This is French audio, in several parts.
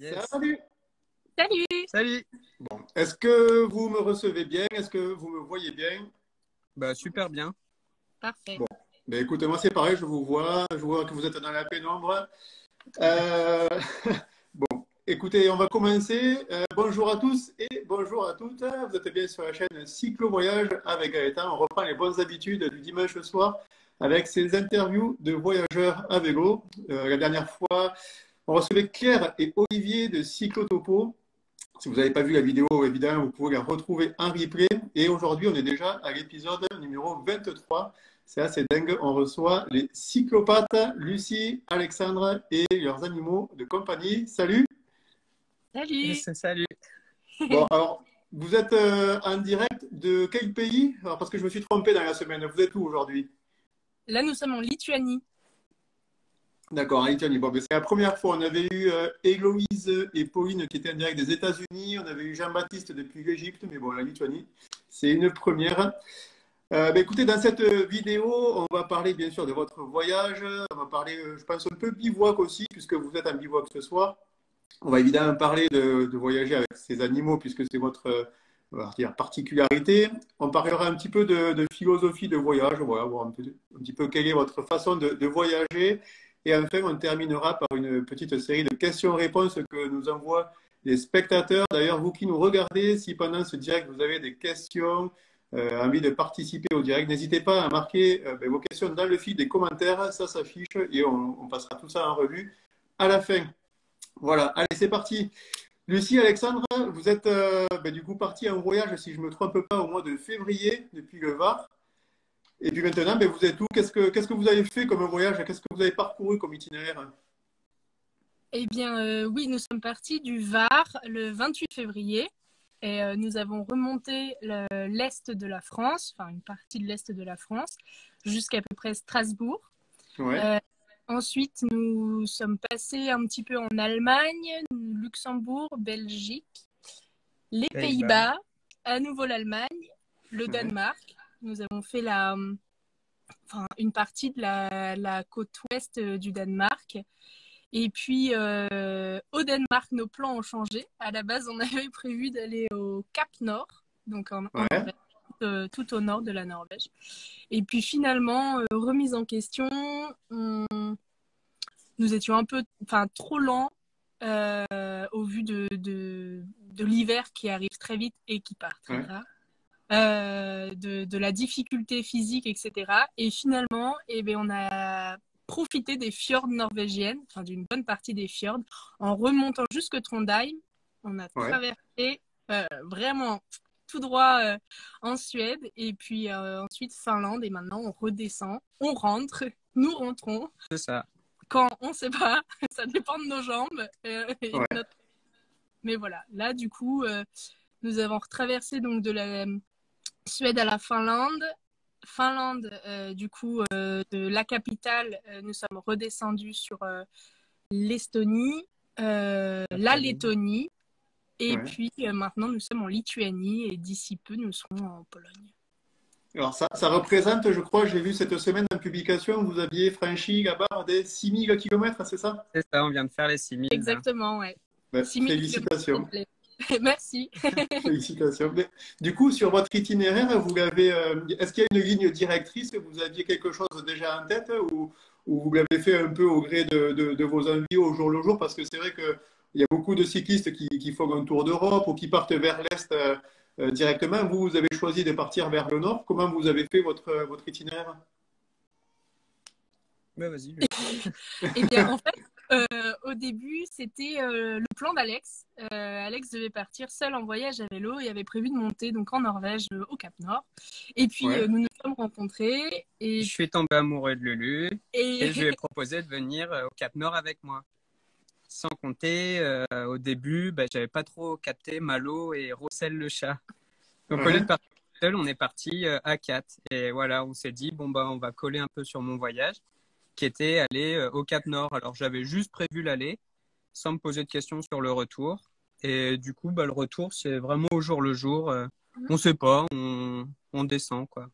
Yes. Salut. Salut! Salut. Bon, est-ce que vous me recevez bien? Est-ce que vous me voyez bien? Bah, super bien. Parfait. Bon, ben écoutez, moi c'est pareil, je vois que vous êtes dans la pénombre. Euh, Bon, écoutez, on va commencer. Bonjour à tous et bonjour à toutes. Vous êtes bien sur la chaîne Cyclo Voyage avec Gaëtan. On reprend les bonnes habitudes du dimanche soir avec ces interviews de voyageurs à vélo. La dernière fois, on recevait Claire et Olivier de Cyclotopo. Si vous n'avez pas vu la vidéo, évidemment, vous pouvez la retrouver en replay. Et aujourd'hui, on est déjà à l'épisode numéro 23. C'est assez dingue. On reçoit les cyclopathes, Lucie, Alexandre et leurs animaux de compagnie. Salut! Salut! Yes, salut. Bon, alors, vous êtes en direct de quel pays? Alors, parce que je me suis trompé dans la semaine. Vous êtes où aujourd'hui? Là, nous sommes en Lituanie. D'accord, en Lituanie. Bon, ben, c'est la première fois. On avait eu Héloïse et Pauline qui étaient en direct des États-Unis. On avait eu Jean-Baptiste depuis l'Égypte. Mais bon, la Lituanie, c'est une première. Ben, écoutez, dans cette vidéo, on va parler bien sûr de votre voyage. On va parler, je pense, un peu bivouac aussi, puisque vous êtes en bivouac ce soir. On va évidemment parler de voyager avec ces animaux, puisque c'est votre on va dire, particularité. On parlera un petit peu de philosophie de voyage, voilà, voir un petit peu quelle est votre façon de voyager. Et enfin, on terminera par une petite série de questions-réponses que nous envoient les spectateurs. D'ailleurs, vous qui nous regardez, si pendant ce direct vous avez des questions, envie de participer au direct, n'hésitez pas à marquer vos questions dans le fil des commentaires. Ça s'affiche et on passera tout ça en revue à la fin. Voilà, allez, c'est parti. Lucie, Alexandre, vous êtes du coup partis en voyage, si je ne me trompe pas, au mois de février depuis le Var. Et puis maintenant, vous êtes où? Qu'est-ce que vous avez fait comme voyage? Qu'est-ce que vous avez parcouru comme itinéraire? Eh bien, oui, nous sommes partis du Var le 28 février et nous avons remonté l'est de la France, enfin une partie de l'est de la France, jusqu'à peu près Strasbourg. Ouais. Ensuite, nous sommes passés un petit peu en Allemagne, Luxembourg, Belgique, les Pays-Bas, à nouveau l'Allemagne, le Danemark. Nous avons fait une partie de la côte ouest du Danemark. Et puis, au Danemark, nos plans ont changé. À la base, on avait prévu d'aller au Cap Nord, donc en Norvège, tout au nord de la Norvège. Et puis finalement, remise en question, nous étions un peu, trop lents au vu de l'hiver qui arrive très vite et qui part très rare. De la difficulté physique, etc. Et finalement, on a profité des fjords norvégiennes, enfin d'une bonne partie des fjords, en remontant jusque Trondheim. On a traversé vraiment tout droit en Suède, et puis ensuite Finlande, et maintenant on redescend, on rentre, nous rentrons. C'est ça. Quand on ne sait pas, ça dépend de nos jambes. Mais voilà, là du coup, nous avons retraversé donc de la Suède à la Finlande. Finlande, du coup, de la capitale, nous sommes redescendus sur l'Estonie, la Lettonie, et puis maintenant nous sommes en Lituanie, et d'ici peu nous serons en Pologne. Alors ça représente, je crois, j'ai vu cette semaine en publication, vous aviez franchi la barre des 6000 km, c'est ça? C'est ça, on vient de faire les 6000. Exactement, ouais. 6000 félicitations. Merci. Félicitations. Mais, du coup, sur votre itinéraire, vous l'avez, est-ce qu'il y a une ligne directrice? Vous aviez quelque chose déjà en tête ou vous l'avez fait un peu au gré de vos envies au jour le jour? Parce que c'est vrai qu'il y a beaucoup de cyclistes qui font un tour d'Europe ou qui partent vers l'Est directement. Vous avez choisi de partir vers le Nord. Comment vous avez fait votre itinéraire? Bah, vas-y. Eh bien, en fait, au début, c'était le plan d'Alex. Alex devait partir seul en voyage à vélo et avait prévu de monter donc en Norvège, au Cap Nord. Et puis, nous nous sommes rencontrés. Et je suis tombé amoureux de Lulu et je lui ai proposé de venir au Cap Nord avec moi. Sans compter, au début, j'avais pas trop capté Malo et Rossel le chat. Donc, au lieu de partir seul, on est parti à 4. Et voilà, on s'est dit, bon, on va coller un peu sur mon voyage, qui était aller au Cap Nord. Alors, j'avais juste prévu l'aller, sans me poser de questions sur le retour. Et du coup, le retour, c'est vraiment au jour le jour. On sait pas, on descend, quoi.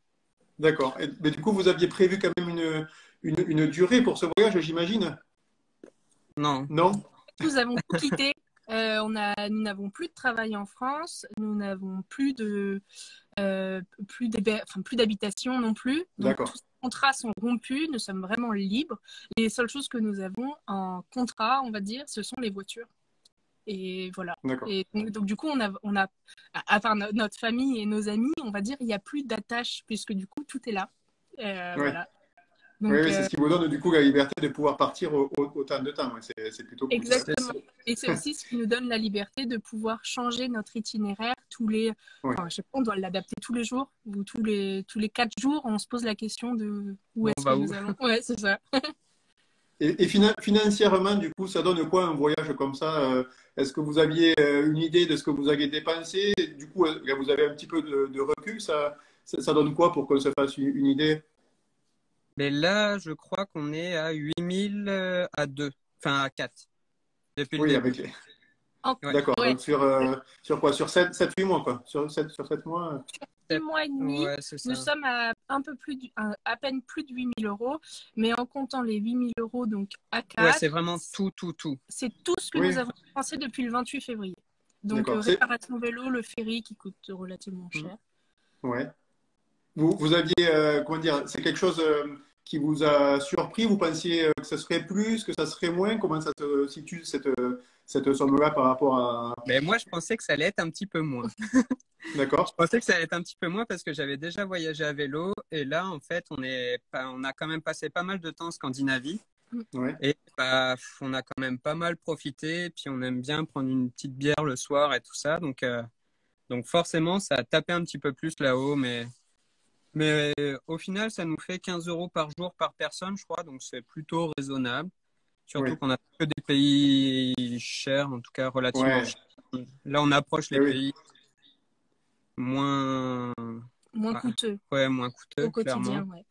D'accord. Mais du coup, vous aviez prévu quand même une durée pour ce voyage, j'imagine? Non. Non? Nous avons tout quitté Nous n'avons plus de travail en France, nous n'avons plus d'habitation non plus. Donc, D'accord. tous les contrats sont rompus, nous sommes vraiment libres. Les seules choses que nous avons en contrat, on va dire, ce sont les voitures. Et voilà. D'accord. Et donc, du coup, à part notre famille et nos amis, on va dire, il n'y a plus d'attache, puisque du coup, tout est là. Ouais. Voilà. Donc, Oui, c'est ce qui vous donne du coup la liberté de pouvoir partir autant de temps. Ouais, c'est plutôt cool. exactement. Et c'est aussi ce qui nous donne la liberté de pouvoir changer notre itinéraire Ouais. Enfin, je sais pas, on doit l'adapter tous les jours ou tous les 4 jours, on se pose la question de où est-ce que nous allons. Ouais, c'est ça. Et financièrement, du coup, ça donne quoi un voyage comme ça? Est-ce que vous aviez une idée de ce que vous alliez dépenser? Du coup, là, vous avez un petit peu de recul. Ça donne quoi pour qu'on se fasse une idée? Mais là, je crois qu'on est à 8000 à 2, enfin à 4, depuis le Oui, début. avec les... Ouais. D'accord. Ouais. Donc sur quoi? Sur 7-8 mois, quoi. Sur 7 mois. 6 mois et demi, Ouais, c'est ça. nous sommes à à peine plus de 8 000 €, mais en comptant les 8 000 € donc à 4, Ouais, c'est vraiment tout. c'est tout ce que Oui, nous avons dépensé depuis le 28 février. Donc, d'accord. réparation vélo, le ferry qui coûte relativement cher. Ouais. Vous aviez, comment dire, c'est quelque chose qui vous a surpris? Vous pensiez que ça serait plus, que ça serait moins? Comment ça se situe cette somme-là par rapport à... Mais moi, je pensais que ça allait être un petit peu moins. Je D'accord? pensais que ça allait être un petit peu moins parce que j'avais déjà voyagé à vélo. Et là, en fait, on a quand même passé pas mal de temps en Scandinavie. Ouais. Et bah, on a quand même pas mal profité. Puis on aime bien prendre une petite bière le soir et tout ça. Donc forcément, ça a tapé un petit peu plus là-haut. Mais au final, ça nous fait 15 € par jour par personne, je crois. Donc c'est plutôt raisonnable. Oui. Surtout qu'on a que des pays chers, en tout cas relativement Ouais. chers. Là, on approche Eh les oui. pays moins, Moins ouais, coûteux ouais, moins au coûteux, clairement. quotidien, ouais.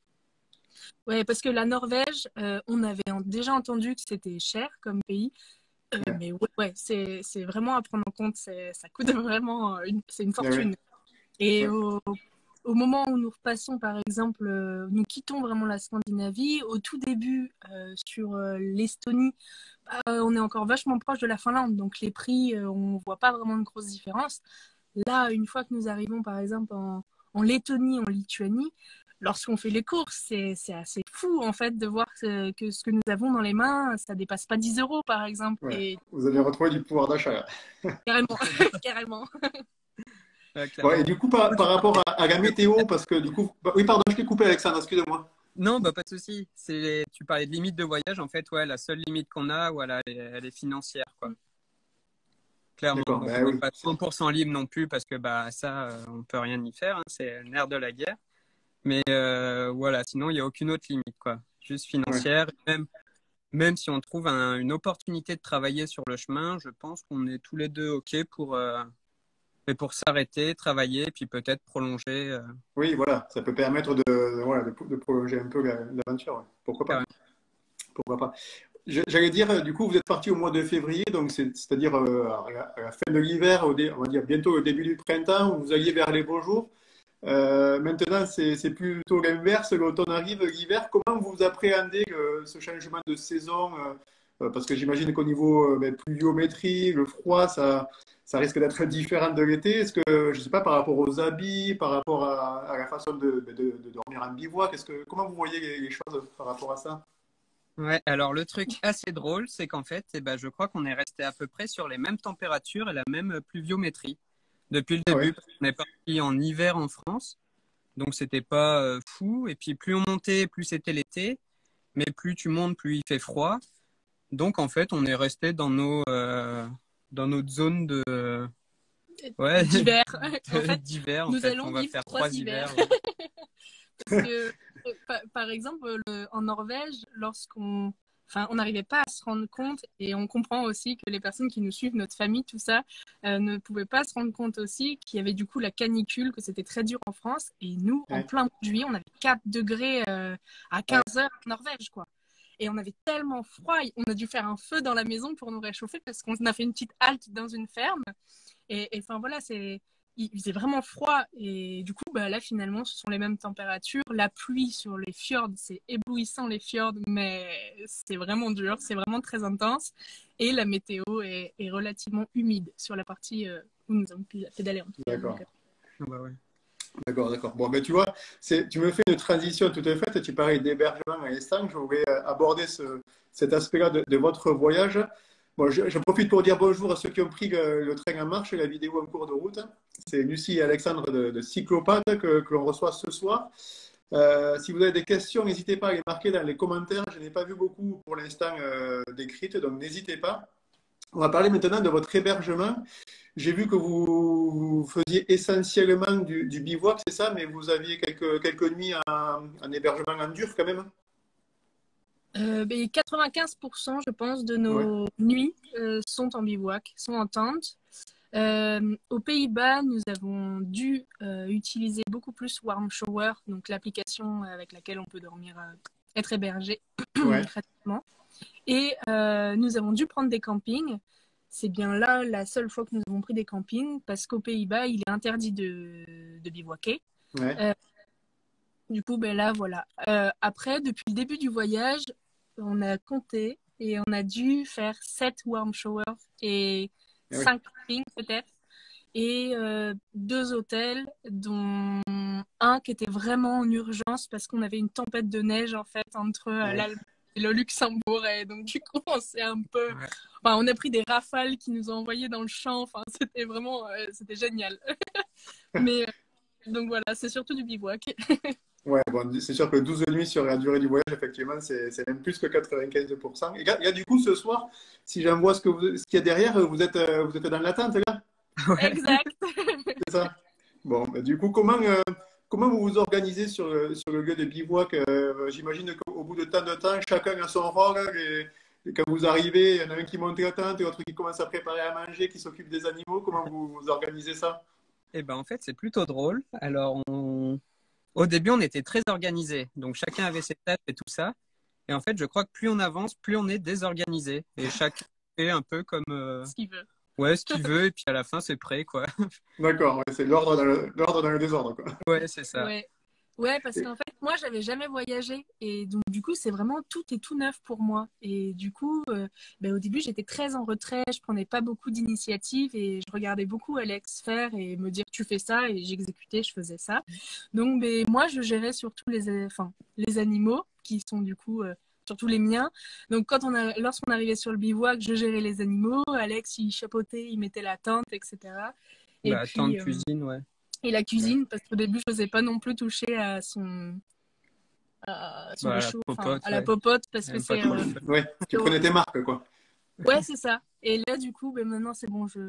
Ouais, parce que la Norvège, on avait déjà entendu que c'était cher comme pays. Ouais. Mais ouais, c'est vraiment à prendre en compte. Ça coûte vraiment c'est une Eh oui. fortune. Et Ouais. au moment où nous repassons, par exemple, nous quittons vraiment la Scandinavie, au tout début, sur l'Estonie, on est encore vachement proche de la Finlande. Donc les prix, on ne voit pas vraiment de grosses différences. Là, une fois que nous arrivons, par exemple, en Lettonie, en Lituanie, lorsqu'on fait les courses, c'est assez fou, en fait, de voir que ce que nous avons dans les mains, ça dépasse pas 10 € par exemple. Ouais. Et Vous avez retrouvé du pouvoir d'achat, là. carrément, carrément. Bon, et Clairement. du coup, par rapport à la météo, parce que du coup, oui, pardon, je t'ai coupé, Alexandre, excusez-moi. Non, bah, pas de souci. Tu parlais de limite de voyage. En fait, ouais, la seule limite qu'on a, voilà, elle est financière, quoi. Clairement. D'accord, Donc, ben on n'est oui. pas 100% libre non plus parce que bah, ça, on peut rien y faire. Hein, c'est le nerf de la guerre. Mais voilà, sinon, il n'y a aucune autre limite, quoi. Juste Ouais. financière. Même si on trouve une opportunité de travailler sur le chemin, je pense qu'on est tous les deux OK pour s'arrêter, travailler, puis peut-être prolonger. Oui, voilà, ça peut permettre voilà, de prolonger un peu l'aventure. Ouais. Pourquoi pas? Carrément. Pourquoi pas? J'allais dire, du coup, vous êtes parti au mois de février, donc c'est-à-dire à la fin de l'hiver, on va dire bientôt au début du printemps, où vous alliez vers les beaux jours. Maintenant, c'est plutôt l'inverse, l'automne arrive, l'hiver. Comment vous appréhendez ce changement de saison? Parce que j'imagine qu'au niveau pluviométrie, le froid, ça risque d'être différent de l'été. Est-ce que, je ne sais pas, par rapport aux habits, par rapport à la façon de dormir en bivouac, comment vous voyez les choses par rapport à ça? Ouais, alors le truc assez drôle, c'est qu'en fait, eh ben, je crois qu'on est resté à peu près sur les mêmes températures et la même pluviométrie depuis le Ah ouais, début. On est parti en hiver en France, donc c'était pas fou. Et puis plus on montait, plus c'était l'été, mais plus tu montes, plus il fait froid. Donc en fait, on est resté dans notre zone ouais, D'hiver. En fait, d'hiver. En nous fait, allons on va vivre faire 3 trois hivers. hivers. Ouais. Parce que, par exemple, en Norvège, enfin, on n'arrivait pas à se rendre compte, et on comprend aussi que les personnes qui nous suivent, notre famille, tout ça, ne pouvaient pas se rendre compte aussi qu'il y avait du coup la canicule, que c'était très dur en France. Et nous, en ouais, plein mois de juillet, on avait 4 degrés à ouais. 15 heures en Norvège, quoi. Et on avait tellement froid, on a dû faire un feu dans la maison pour nous réchauffer parce qu'on a fait une petite halte dans une ferme. Et enfin voilà, il faisait vraiment froid. Et du coup, bah, là, finalement, ce sont les mêmes températures. La pluie sur les fjords, c'est éblouissant les fjords, mais c'est vraiment dur, c'est vraiment très intense. Et la météo est relativement humide sur la partie où nous avons pu pédaler en tout cas. D'accord. Bah ouais. D'accord, d'accord. Bon, ben tu vois, tu me fais une transition toute faite. Tu parlais d'hébergement à Estang. Je voulais aborder cet aspect-là de votre voyage. Bon, je profite pour dire bonjour à ceux qui ont pris le train en marche, la vidéo en cours de route. C'est Lucie et Alexandre de Cyclopathe que l'on reçoit ce soir. Si vous avez des questions, n'hésitez pas à les marquer dans les commentaires. Je n'ai pas vu beaucoup pour l'instant décrites, donc n'hésitez pas. On va parler maintenant de votre hébergement. J'ai vu que vous faisiez essentiellement du bivouac, c'est ça, mais vous aviez quelques nuits en hébergement en dur quand même? 95%, je pense, de Ouais. nos nuits sont en bivouac, sont en tente. Aux Pays-Bas, nous avons dû utiliser beaucoup plus Warm Shower, donc l'application avec laquelle on peut dormir, être hébergé Ouais. gratuitement. Et nous avons dû prendre des campings. C'est bien là la seule fois que nous avons pris des campings, parce qu'aux Pays-Bas, il est interdit de bivouaquer. Ouais. Du coup, ben là, voilà. Après, depuis le début du voyage, on a compté et on a dû faire 7 warm showers et Ah oui. 5 campings peut-être. Et 2 hôtels, dont un qui était vraiment en urgence parce qu'on avait une tempête de neige en fait entre Ouais. l'Allemagne et le Luxembourg. Et donc du coup, on s'est un peu... Ouais. Enfin, on a pris des rafales qui nous ont envoyés dans le champ. Enfin, c'était vraiment... c'était génial. Mais donc voilà, c'est surtout du bivouac. Ouais, bon, c'est sûr que 12 nuits sur la durée du voyage, effectivement, c'est même plus que 95%. Et là, du coup, ce soir, si j'en vois ce qu'il y a derrière, vous êtes dans l'attente, là? Ouais. Exact. C'est ça? Bon, bah, du coup, comment vous vous organisez sur le lieu de bivouac? J'imagine qu'au bout de tant de temps, chacun a son rôle. Et quand vous arrivez, il y en a un qui monte la tente et l'autre qui commence à préparer à manger, qui s'occupe des animaux. Comment vous organisez ça? Et ben en fait, c'est plutôt drôle. Alors, au début, on était très organisés. Donc, chacun avait ses tâches et tout ça. Et en fait, je crois que plus on avance, plus on est désorganisé. Et chacun fait un peu comme Ce qu'il veut. ouais, ce qu'il veut. Et puis à la fin, c'est prêt, quoi. D'accord, ouais, c'est l'ordre dans le désordre, quoi. Ouais, c'est ça. Ouais. Ouais, parce Et- qu'en fait, moi, j'avais jamais voyagé. Et donc, du coup, c'est vraiment tout est tout neuf pour moi. Et du coup, au début, j'étais très en retrait. Je prenais pas beaucoup d'initiatives et je regardais beaucoup Alex faire et me dire, tu fais ça. Et j'exécutais, je faisais ça. Donc, moi, je gérais surtout les animaux qui sont du coup, surtout les miens. Donc, lorsqu'on arrivait sur le bivouac, je gérais les animaux. Alex, il chapeautait, il mettait la tente, etc. Et Bah, temps de puis, cuisine, ouais. et la cuisine, parce qu'au début, je n'osais pas non plus toucher à son Bah, la réchaud, popote, à la ouais. popote, parce que J'aime pas c'est... trop le feu. Ouais, tu prenais tes marques, quoi. Ouais, c'est ça. Et là, du coup, maintenant, c'est bon, je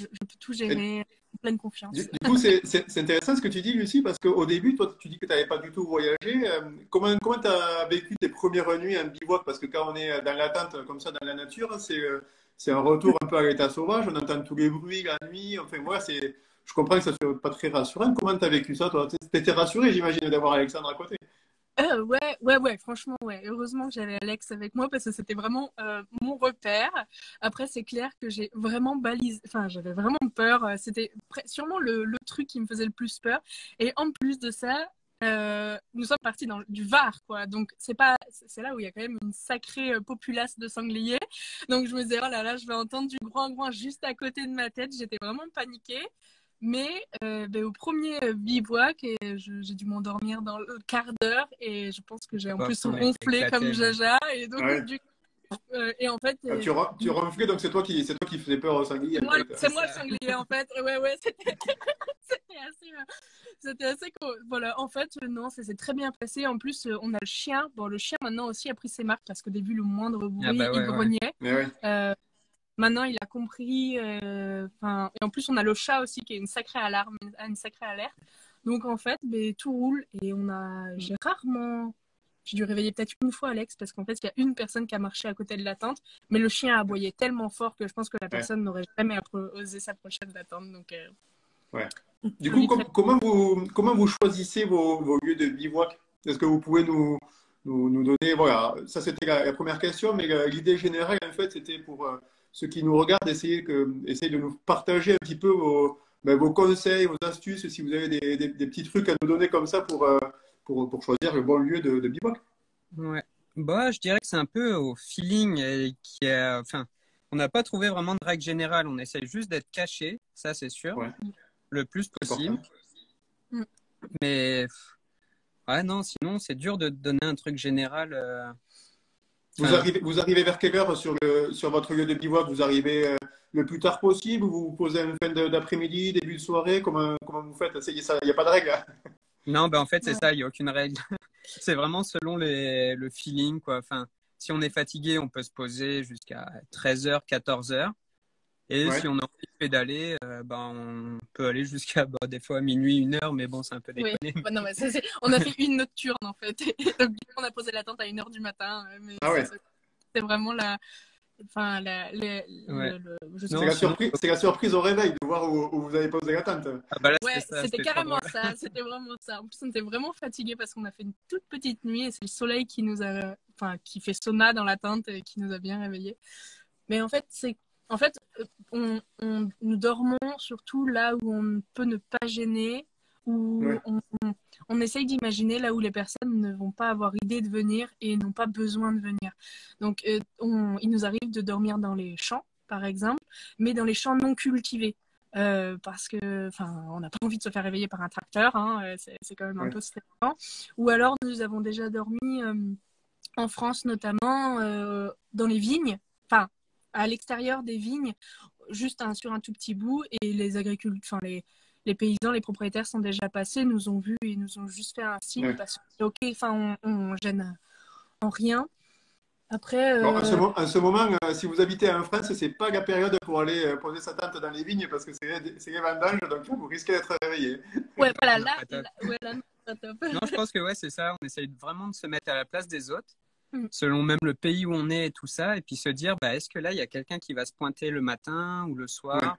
peux tout Et gérer, en pleine confiance. du coup, c'est intéressant ce que tu dis, Lucie, parce qu'au début, toi, tu dis que tu n'avais pas du tout voyagé. Comment tu as vécu tes premières nuits en bivouac? Parce que quand on est dans l'attente, comme ça, dans la nature, c'est un retour un peu à l'état sauvage. On entend tous les bruits la nuit. Enfin, moi, je comprends que ça ne soit pas très rassurant. Comment tu as vécu ça, toi? Tu étais rassuré, j'imagine, d'avoir Alexandre à côté. Ouais, franchement, ouais. Heureusement que j'avais Alex avec moi parce que c'était vraiment mon repère. Après, c'est clair que j'ai vraiment balisé, enfin, j'avais vraiment peur. C'était sûrement le truc qui me faisait le plus peur. Et en plus de ça, nous sommes partis dans du Var, quoi. Donc, c'est là où il y a quand même une sacrée populace de sangliers. Donc, je me disais, oh là là, je vais entendre du groin juste à côté de ma tête. J'étais vraiment paniquée. Mais au premier bivouac, j'ai dû m'endormir dans le quart d'heure et je pense que j'ai en Bah, plus on a été ronflé comme éclatés, nous. Jaja. Et donc, Ouais. et en fait, Ah, tu ronflais, donc c'est toi qui faisais peur au sanglier, en fait. c'est C'est moi le ça. sanglier en fait. Ouais, c'était assez cool. Voilà, en fait, non, ça s'est très bien passé. En plus, on a le chien. Bon, le chien maintenant aussi a pris ses marques parce qu'au début, le moindre Ah bruit, bah il ouais, ouais. grognait. Mais ouais. Maintenant, il a compris. Et en plus, on a le chat aussi qui est une sacrée alarme, une sacrée alerte. Donc, en fait, tout roule. Et j'ai dû réveiller peut-être une fois Alex parce qu'en fait, il y a une personne qui a marché à côté de la tente. Mais le chien a aboyé tellement fort que je pense que la Ouais. personne n'aurait jamais osé s'approcher de la tente. Donc, Ouais. Du coup, joli trait. comment vous choisissez vos lieux de bivouac? Est-ce que vous pouvez nous donner, voilà, ça c'était la première question, mais l'idée générale, en fait, c'était pour ceux qui nous regardent, essayer de nous partager un petit peu vos conseils, vos astuces, si vous avez des petits trucs à nous donner comme ça pour choisir le bon lieu de bivouac. Ouais. Bah, je dirais que c'est un peu au feeling enfin, on n'a pas trouvé vraiment de règle générale. On essaye juste d'être caché, ça c'est sûr, Ouais, le plus c'est possible. important. Mm. Mais ouais, non, sinon c'est dur de te donner un truc général. Vous Enfin, arrivez vers quelle heure sur votre lieu de bivouac? Vous arrivez le plus tard possible ou vous vous posez en fin d'après-midi, début de soirée? Comment vous faites? Il n'y a pas de règle, hein? non, ben en fait c'est Ouais. ça, il n'y a aucune règle. C'est vraiment selon le feeling, quoi. Enfin, si on est fatigué, on peut se poser jusqu'à 13h, 14h. Et Ouais. si on a envie de pédaler, ben, on peut aller jusqu'à des fois minuit, 1h, mais bon, c'est un peu Oui, déconné. ouais, non, mais on a fait une nocturne en fait. Et donc, du coup, on a posé la tente à 1h du matin. Mais Ah ouais. c'est vraiment enfin, Ouais. je sais C'est Non, pas. la sinon, surprise, c'est la surprise au réveil de voir où vous avez posé la tente. ah bah là, c'était Ouais, ça, c'était c'était trop carrément drôle. ça. C'était vraiment ça. En plus, on était vraiment fatigués parce qu'on a fait une toute petite nuit et c'est le soleil qui enfin, qui fait sauna dans la tente et qui nous a bien réveillés. Mais en fait, nous dormons surtout là où on peut ne pas gêner, où Ouais. on essaye d'imaginer là où les personnes ne vont pas avoir idée de venir et n'ont pas besoin de venir. Donc, il nous arrive de dormir dans les champs, par exemple, mais dans les champs non cultivés. Parce que, enfin, on n'a pas envie de se faire réveiller par un tracteur, hein, c'est quand même un Ouais. peu stressant. Ou alors, nous avons déjà dormi en France, notamment dans les vignes, enfin, à l'extérieur des vignes, juste sur un tout petit bout, et les agriculteurs, enfin, les paysans, les propriétaires sont déjà passés, nous ont vus et nous ont juste fait un signe Ouais. parce que c'est ok, enfin, on gêne en rien. Après, Bon, en ce moment, si vous habitez en France, c'est pas la période pour aller poser sa tente dans les vignes parce que c'est les vendanges, donc vous risquez d'être réveillé. ouais, voilà, Non, pas top. ouais, là, non, pas top. Non, je pense que ouais, c'est ça. On essaye vraiment de se mettre à la place des autres, Mm. selon même le pays où on est et tout ça, et puis se dire, bah, est-ce que là, il y a quelqu'un qui va se pointer le matin ou le Ouais. soir?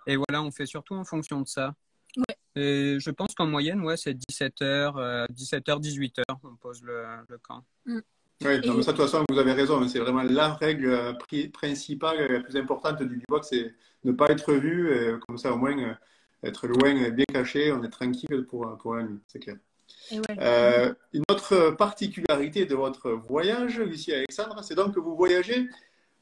Et voilà, on fait surtout en fonction de ça. Ouais, Et je pense qu'en moyenne, ouais, c'est 17h, 17h, 18h, on pose le camp. mm. Oui, non, mais Et ça, de toute façon, vous avez raison, hein. C'est vraiment la règle principale, la plus importante du bivouac, c'est ne pas être vu, comme ça, au moins, être loin, bien caché, on est tranquille pour la nuit, c'est clair. ouais. Une autre particularité de votre voyage, Lucie et Alexandre, c'est donc que vous voyagez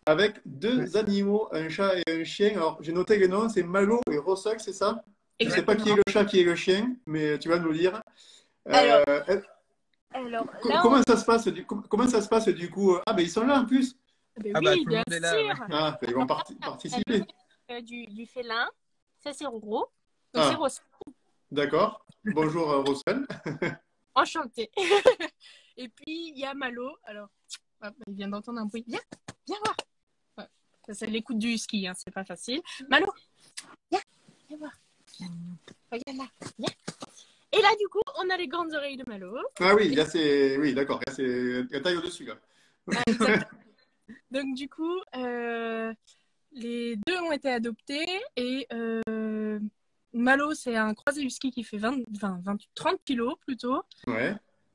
avec Ouais, deux animaux, un chat et un chien. Alors, j'ai noté les noms, c'est Malo et Russell, c'est ça? Je ne sais pas qui est Exactement. le chat, qui est le chien, mais tu vas nous le dire. Alors, Euh, là, comment ça se passe comment ça se passe du coup? Ah, ben ils sont là en plus. ben ah bah oui, tout le bien monde est là, ouais. sûr. Ah, ben, ils vont Alors là, participer. du félin, ça c'est Roro. Donc c'est Ah, Rose. d'accord. Bonjour, Rossel. Enchanté. Et puis il y a Malo. Alors, hop, il vient d'entendre un bruit. Viens, viens voir. Ouais. Ça, c'est l'écoute du ski, hein, c'est pas facile. Malo, viens, viens voir. Regarde là, viens. Et là, du coup, on a les grandes oreilles de Malo. Ah oui, là c'est. Oui, d'accord. Là c'est la taille au-dessus, là. Ah, exactement. Donc du coup, les deux ont été adoptés et Malo, c'est un croisé husky qui fait 30 kilos plutôt. Ouais.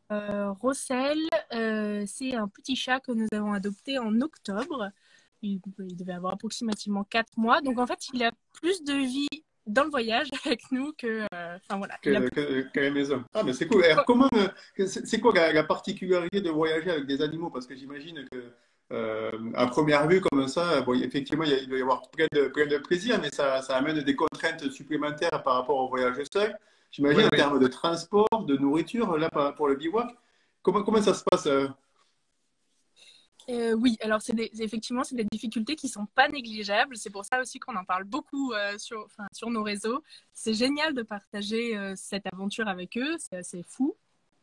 Rossel, c'est un petit chat que nous avons adopté en octobre. Il devait avoir approximativement 4 mois. Donc en fait, il a plus de vie dans le voyage avec nous que. Enfin voilà. Il a Que la maison. Ah, mais c'est cool. Alors, comment, c'est quoi la particularité de voyager avec des animaux? Parce que j'imagine que, à première vue, comme ça, bon, effectivement, il doit y avoir plein de plaisir, mais ça amène des contraintes supplémentaires par rapport au voyage seul. J'imagine Ouais, en ouais. termes de transport, de nourriture, là, pour le bivouac. Comment ça se passe? Oui, alors effectivement, c'est des difficultés qui sont pas négligeables. C'est pour ça aussi qu'on en parle beaucoup sur nos réseaux. C'est génial de partager cette aventure avec eux. C'est assez fou,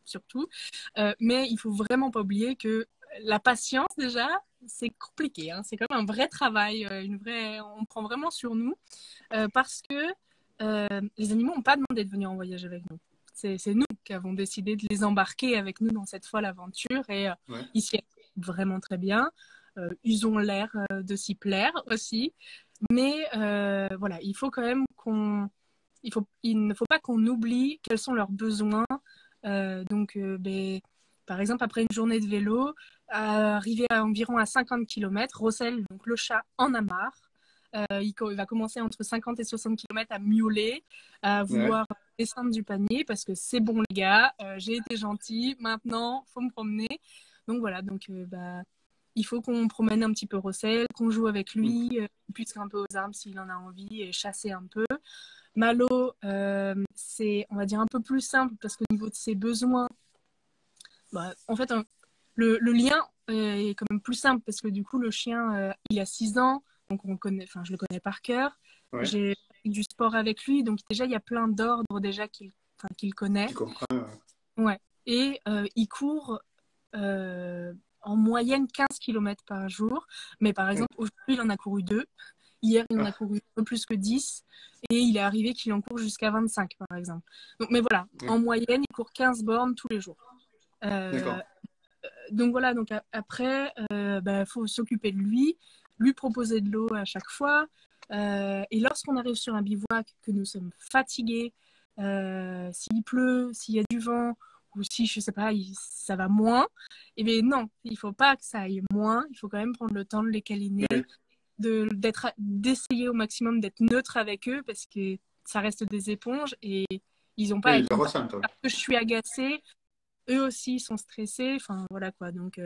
surtout. Mais il faut vraiment pas oublier que la patience, déjà, c'est compliqué, hein. C'est quand même un vrai travail, on prend vraiment sur nous parce que les animaux n'ont pas demandé de venir en voyage avec nous. C'est nous qui avons décidé de les embarquer avec nous dans cette folle aventure et Ouais. ils s'y vraiment très bien. Ils ont l'air de s'y plaire aussi. Mais voilà, il faut quand même il ne faut pas qu'on oublie quels sont leurs besoins. Par exemple, après une journée de vélo, arrivé à environ à 50 km, Rossel, donc le chat, en a marre. il va commencer entre 50 et 60 km à miauler, à vouloir descendre du panier parce que c'est bon les gars, j'ai été gentil, maintenant faut me promener. Donc voilà, il faut qu'on promène un petit peu Rossel, qu'on joue avec lui, qu'il puisse grimper aux arbres s'il en a envie et chasser un peu. Malo, c'est, on va dire, un peu plus simple parce qu'au niveau de ses besoins, en fait, le lien est quand même plus simple parce que du coup, le chien, il a 6 ans, donc je le connais par cœur. Ouais. J'ai fait du sport avec lui, donc déjà, il y a plein d'ordres déjà qu'il connaît. Tu comprends. Ouais. Et il court en moyenne 15 km par jour. Mais par exemple, aujourd'hui, il en a couru 2. Hier, il en a couru un peu plus que 10. Et il est arrivé qu'il en court jusqu'à 25, par exemple. Donc, mais voilà, en moyenne, il court 15 bornes tous les jours. Donc voilà, donc après, faut s'occuper de lui proposer de l'eau à chaque fois. Et lorsqu'on arrive sur un bivouac, que nous sommes fatigués, s'il pleut, s'il y a du vent, ou si, je sais pas, ça va moins, eh bien non, il faut pas que ça aille moins, il faut quand même prendre le temps de les câliner, d'essayer au maximum d'être neutre avec eux, parce que ça reste des éponges et ils n'ont pas à être parce que je suis agacée, eux aussi sont stressés, enfin voilà quoi, donc...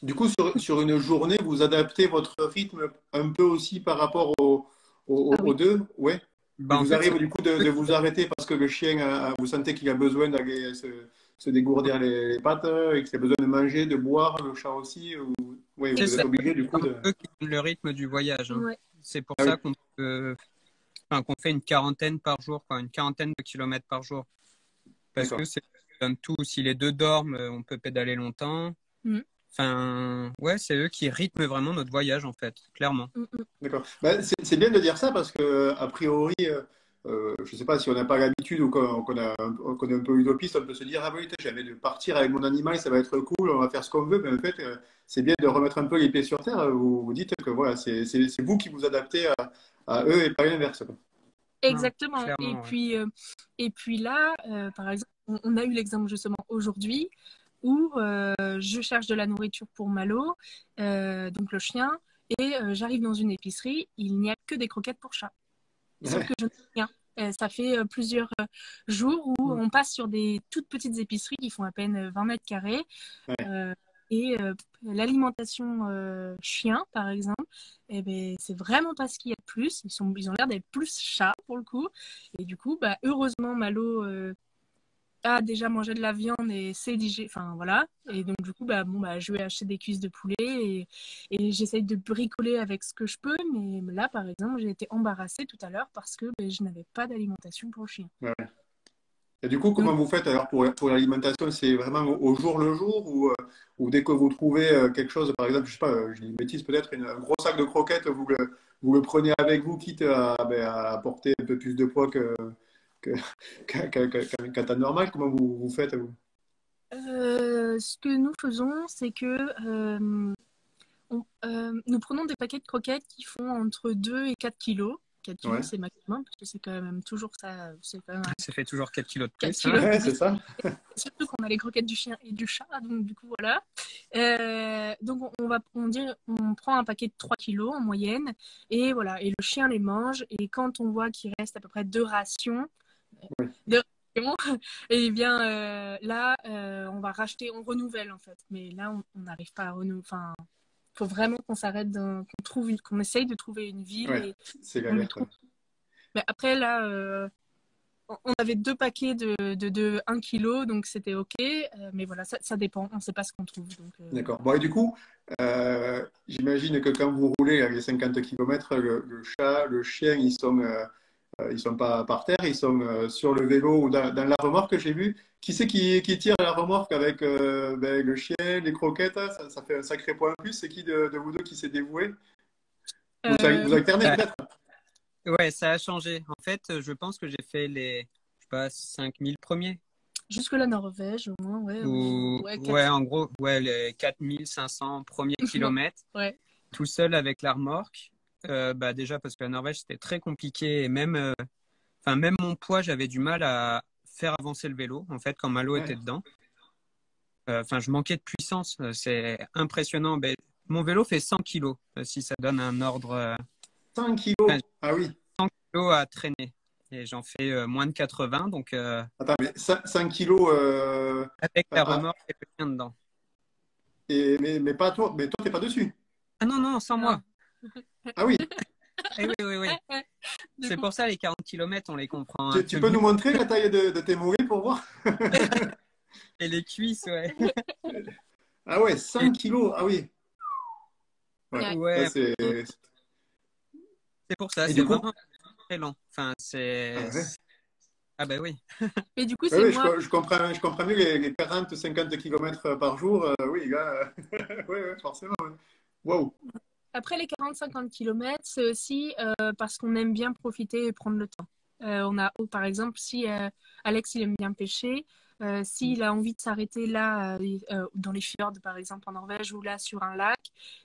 Du coup, sur une journée, vous adaptez votre rythme un peu aussi par rapport aux deux, ouais. Il vous arrive du coup de vous arrêter parce que le chien, vous sentez qu'il a besoin d'aller se dégourdir les pattes et qu'il a besoin de manger, de boire, le chat aussi. Oui, vous êtes obligé du coup de... C'est eux qui donnent le rythme du voyage. Hein. Ouais. C'est pour ça qu'on fait une quarantaine par jour, une quarantaine de kilomètres par jour. Parce que c'est donne tout. Si les deux dorment, on peut pédaler longtemps. Enfin, c'est eux qui rythment vraiment notre voyage, en fait, clairement. D'accord. C'est bien de dire ça parce que, a priori, je ne sais pas si on n'a pas l'habitude ou qu'on est un peu utopiste, on peut se dire, ah oui, j'avais de partir avec mon animal, ça va être cool, on va faire ce qu'on veut. Mais en fait, c'est bien de remettre un peu les pieds sur terre. Vous dites que voilà, c'est vous qui vous adaptez à eux et pas l'inverse. Exactement. Non, et puis là, par exemple, on a eu l'exemple justement aujourd'hui où je cherche de la nourriture pour Malo, donc le chien, et j'arrive dans une épicerie, il n'y a que des croquettes pour chat. Sauf que je n'ai rien. Ça fait plusieurs jours où on passe sur des toutes petites épiceries qui font à peine 20 mètres carrés. Et l'alimentation chien, par exemple, c'est vraiment pas ce qu'il y a de plus. Ils ont l'air d'être plus chats pour le coup. Et du coup, heureusement, Malo a déjà mangé de la viande et c'est digéré. Enfin voilà. Et donc du coup, je vais acheter des cuisses de poulet et j'essaye de bricoler avec ce que je peux. Mais là, par exemple, j'ai été embarrassée tout à l'heure parce que je n'avais pas d'alimentation pour le chien. Ouais. Et du coup, comment vous faites alors pour l'alimentation? C'est vraiment au jour le jour ou dès que vous trouvez quelque chose, par exemple, je sais pas, je dis une bêtise peut-être, un gros sac de croquettes, vous le prenez avec vous, quitte à porter un peu plus de poids qu'un temps normal. Comment vous faites vous? Ce que nous faisons, c'est que nous prenons des paquets de croquettes qui font entre 2 et 4 kilos. 4 kilos, c'est maximum, parce que c'est quand même toujours ça. Ça fait toujours 4 kilos de 4 plus. kilos. Ouais, c'est ça. Surtout qu'on a les croquettes du chien et du chat, donc du coup, voilà. Donc, on prend un paquet de 3 kilos en moyenne, et voilà, et le chien les mange, et quand on voit qu'il reste à peu près 2 rations, et bien là, on va racheter, on renouvelle en fait. Mais là, on n'arrive pas à renouveler. Enfin, il faut vraiment qu'on s'arrête, qu'on essaye de trouver une ville. Ouais, c'est galère. Mais après, là, on avait 2 paquets de 1 kilo, donc c'était OK. Mais voilà, ça dépend. On ne sait pas ce qu'on trouve. D'accord. Bon, et du coup, j'imagine que quand vous roulez avec les 50 km, le chat, le chien, ils sont pas par terre, ils sont sur le vélo ou dans la remorque, j'ai vu. Qui c'est qui tire la remorque avec le chien, les croquettes? Ça fait un sacré point en plus. C'est qui de vous deux qui s'est dévoué? Vous alternez peut-être? Ouais, ça a changé. En fait, je pense que j'ai fait les 5000 premiers. Jusque la Norvège, au moins, en gros, les 4500 premiers kilomètres. Tout seul avec la remorque. Déjà parce que la Norvège, c'était très compliqué. Et même mon poids, j'avais du mal à faire avancer le vélo, en fait, quand Malo était dedans. Je manquais de puissance. C'est impressionnant. Mon vélo fait 100 kilos, si ça donne un ordre 100 kilos. Enfin, Ah oui. 100 kilos à traîner. Et j'en fais moins de 80, donc Attends, mais 100 kilos. avec la remorque et le chien dedans. Mais pas toi. Mais toi, t'es pas dessus. Ah non, non, sans moi. Ah oui. Eh oui, oui, oui. C'est pour ça, les 40 km, on les comprend un Tu peu peux mieux. nous montrer la taille de tes mollets pour voir? Et les cuisses, ouais. Ah ouais, 100 kilos. Ah oui. Ouais, Ouais, ça, c'est. c'est pour ça, Et c'est du coup, vraiment très lent. Enfin, ah ouais. Ah bah oui. Mais du coup, Ouais, c'est ouais, moi. je comprends mieux les 40-50 km par jour. Oui, là, ouais, forcément. Ouais. Waouh. Après les 40-50 km, c'est aussi parce qu'on aime bien profiter et prendre le temps. Par exemple, si Alex il aime bien pêcher, s'il a envie de s'arrêter là, dans les fjords par exemple en Norvège ou là sur un lac,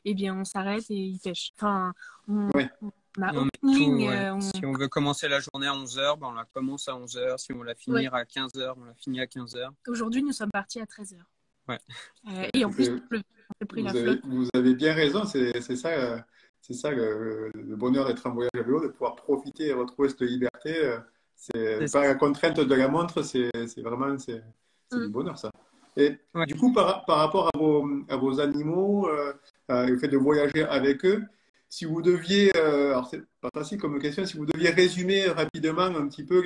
eh bien on s'arrête et il pêche. Enfin, on Ouais. n'a On met aucune tout, ligne. ouais. Si on veut commencer la journée à 11 heures, ben on la commence à 11 heures. Si on la finir à 15 heures, on la finit à 15 heures. Aujourd'hui, nous sommes partis à 13 heures. Ouais. Et en plus, on a pris la flotte. Vous avez bien raison, c'est ça le bonheur d'être en voyage à vélo, de pouvoir profiter et retrouver cette liberté. C'est pas la contrainte de la montre, c'est vraiment du bonheur ça. Et Ouais. du coup, par rapport à vos animaux, le fait de voyager avec eux, si vous deviez, alors c'est pas facile comme question, si vous deviez résumer rapidement un petit peu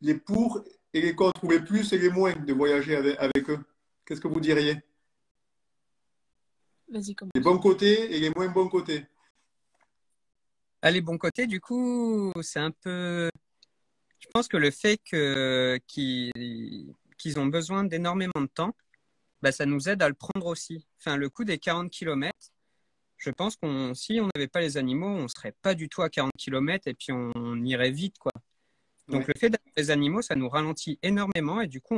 les pour et les contre, ou les plus et les moins de voyager avec eux, qu'est-ce que vous diriez? Vas-y, commence. Les bons côtés et les moins bons côtés. Ah, les bons côtés, du coup, c'est un peu. Je pense que le fait qu'ils ont besoin d'énormément de temps, bah, ça nous aide à le prendre aussi. Enfin, le coup des 40 km, je pense si on n'avait pas les animaux, on serait pas du tout à 40 km et puis on irait vite, quoi. Donc, Ouais. le fait d'avoir les animaux, ça nous ralentit énormément et du coup,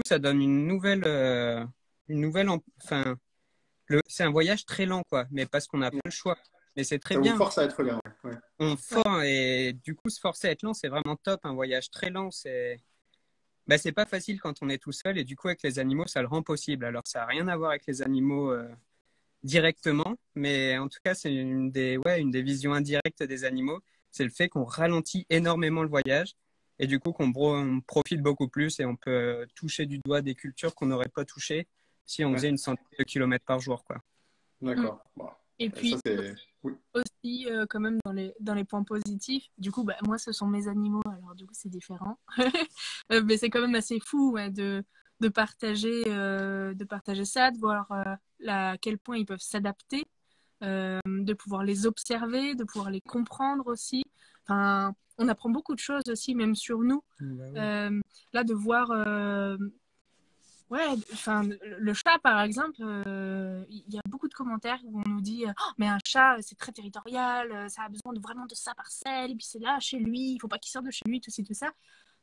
ça donne enfin, c'est un voyage très lent, quoi, mais parce qu'on n'a pas le choix. Mais c'est très Ça vous bien. force à être lent. Ouais. Et du coup, se forcer à être lent, c'est vraiment top. Un voyage très lent, c'est pas facile quand on est tout seul et du coup, avec les animaux, ça le rend possible. Alors, ça n'a rien à voir avec les animaux directement, mais en tout cas, c'est une des visions indirectes des animaux. C'est le fait qu'on ralentit énormément le voyage et du coup, on profite beaucoup plus et on peut toucher du doigt des cultures qu'on n'aurait pas touchées si on Ouais. faisait une centaine de kilomètres par jour, quoi. D'accord. Bon. Et puis, Ça, c'est... Oui. aussi, quand même, dans les points positifs, du coup, bah, moi, ce sont mes animaux, alors du coup, c'est différent. Mais c'est quand même assez fou ouais, de partager ça, de voir à quel point ils peuvent s'adapter, de pouvoir les observer, de pouvoir les comprendre aussi. Enfin, on apprend beaucoup de choses aussi, même sur nous. Bah oui. Là, de voir ouais, enfin, le chat, par exemple, il y a beaucoup de commentaires où on nous dit oh, mais un chat, c'est très territorial, ça a besoin vraiment de sa parcelle, et puis c'est là, chez lui, il faut pas qu'il sorte de chez lui, tout ci, tout ça.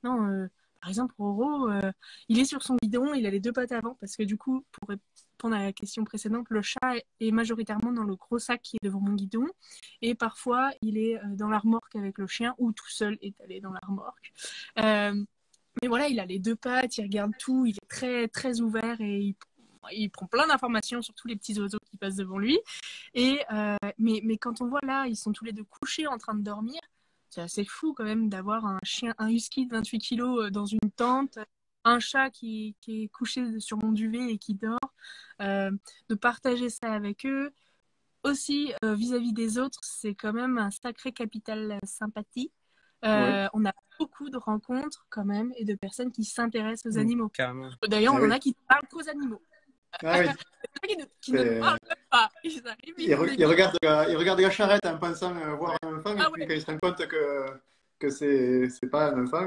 Non, par exemple, Roro, il est sur son bidon, il a les deux pattes avant, parce que du coup, pour répondre à la question précédente, le chat est majoritairement dans le gros sac qui est devant mon guidon, et parfois, il est dans la remorque avec le chien, ou tout seul étalé dans la remorque. Mais voilà, il a les deux pattes, il regarde tout, il est très, très ouvert et il prend plein d'informations sur tous les petits oiseaux qui passent devant lui. Mais quand on voit là, ils sont tous les deux couchés en train de dormir, c'est assez fou quand même d'avoir un husky de 28 kilos dans une tente, un chat qui est couché sur mon duvet et qui dort, de partager ça avec eux. Aussi, vis-à-vis des autres, c'est quand même un sacré capital sympathie. Oui. On a beaucoup de rencontres quand même et de personnes qui s'intéressent aux animaux. Carrément. D'ailleurs, Ah on en oui. a qui ne parlent qu'aux animaux. Ah oui. Qui ne parlent même pas. Ils arrivent, Il regarde la charrette en pensant voir un enfant, et Ah puis ouais. quand il se rend compte que c'est pas un enfant,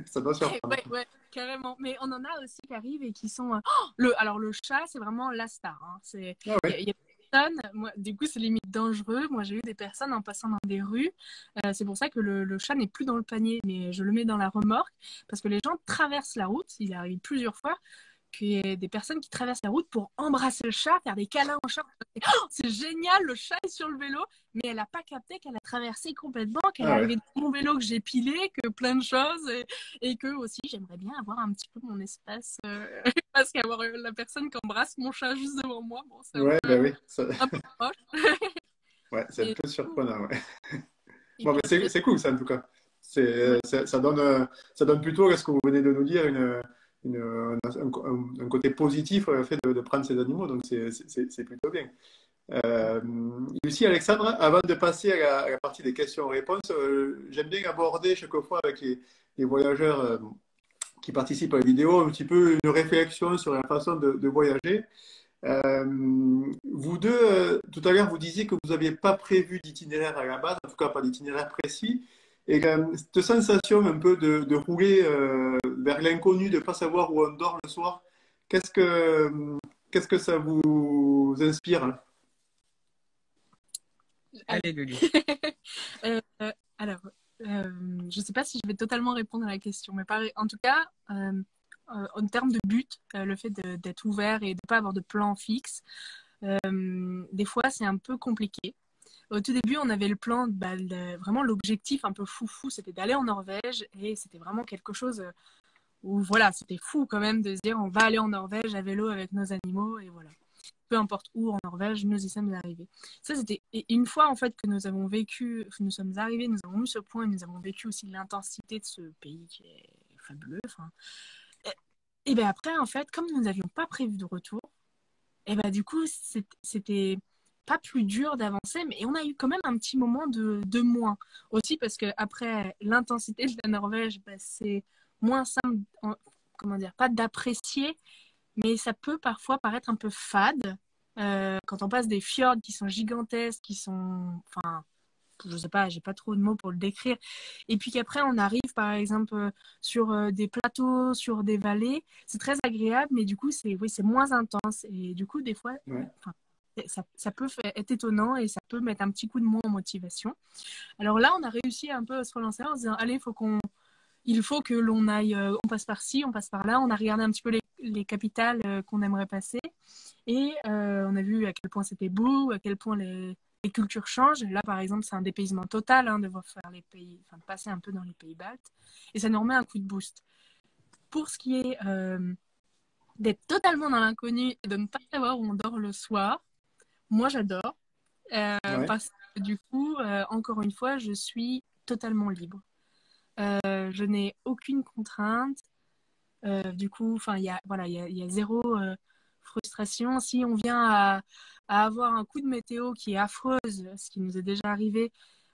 ça doit surprendre. Ouais, carrément. Mais on en a aussi qui arrivent et qui sont. Alors, le chat, c'est vraiment la star. Hein. Ah Il ouais. y a des personnes, moi, du coup, c'est limite dangereux. Moi, j'ai eu des personnes en passant dans des rues. C'est pour ça que le chat n'est plus dans le panier, mais je le mets dans la remorque. Parce que les gens traversent la route. Il arrive plusieurs fois qu'il y ait des personnes qui traversent la route pour embrasser le chat, faire des câlins au chat. C'est génial, le chat est sur le vélo, mais elle n'a pas capté qu'elle a traversé complètement, qu'elle est Ah ouais. arrivée dans mon vélo que j'ai pilé, que plein de choses, et que aussi j'aimerais bien avoir un petit peu mon espace, parce qu'avoir la personne qui embrasse mon chat juste devant moi, bon, c'est Ouais, ben oui. un peu proche. Ouais, c'est un Et, peu surprenant. Ouais. et Bon, puis mais après, c'est cool ça en tout cas. ouais, Ça donne plutôt, à ce que vous venez de nous dire, un côté positif au fait de prendre ces animaux. Donc c'est plutôt bien. Euh, Lucie, Alexandre, avant de passer à la partie des questions-réponses, j'aime bien aborder chaque fois avec les voyageurs qui participent à la vidéo un petit peu une réflexion sur la façon de voyager. Euh, Vous deux, tout à l'heure, vous disiez que vous n'aviez pas prévu d'itinéraire à la base, en tout cas pas d'itinéraire précis. Et cette sensation un peu de rouler vers l'inconnu, de ne pas savoir où on dort le soir, qu'est-ce que, qu'est-ce que ça vous inspire? alors, Allez, Lulu. euh, alors, je ne sais pas si je vais totalement répondre à la question, mais en tout cas, en termes de but, le fait d'être ouvert et de ne pas avoir de plan fixe, des fois, c'est un peu compliqué. Au tout début, on avait le plan, vraiment l'objectif un peu foufou, c'était d'aller en Norvège et c'était vraiment quelque chose où, voilà, c'était fou quand même de se dire on va aller en Norvège à vélo avec nos animaux et voilà. Peu importe où en Norvège, nous y sommes arrivés. Ça, c'était une fois en fait que nous avons vécu, que nous sommes arrivés, nous avons eu ce point et nous avons vécu aussi l'intensité de ce pays qui est fabuleux. Enfin, et bien après, en fait, comme nous n'avions pas prévu de retour, et ben du coup, c'était pas plus dur d'avancer, mais on a eu quand même un petit moment de moins. Aussi parce que après l'intensité de la Norvège, ben, c'est moins simple, comment dire, pas d'apprécier, mais ça peut parfois paraître un peu fade quand on passe des fjords qui sont gigantesques, qui sont, enfin, je sais pas, j'ai pas trop de mots pour le décrire. Et puis qu'après, on arrive par exemple sur des plateaux, sur des vallées. C'est très agréable, mais du coup, oui, c'est moins intense. Et du coup, des fois, Ouais. enfin, ça peut être étonnant et ça peut mettre un petit coup de moins en motivation. Alors là, on a réussi un peu à se relancer en se disant, allez, il faut que l'on aille, on passe par ci, on passe par là. On a regardé un petit peu les capitales qu'on aimerait passer et on a vu à quel point c'était beau, à quel point les cultures changent. Là, par exemple, c'est un dépaysement total de voir faire les pays, enfin, de passer un peu dans les pays baltes et ça nous remet un coup de boost. Pour ce qui est d'être totalement dans l'inconnu et de ne pas savoir où on dort le soir, moi j'adore Ouais. parce que du coup, encore une fois, je suis totalement libre. Je n'ai aucune contrainte. Du coup, enfin, voilà, il y a zéro frustration. Si on vient à avoir un coup de météo qui est affreuse, ce qui nous est déjà arrivé,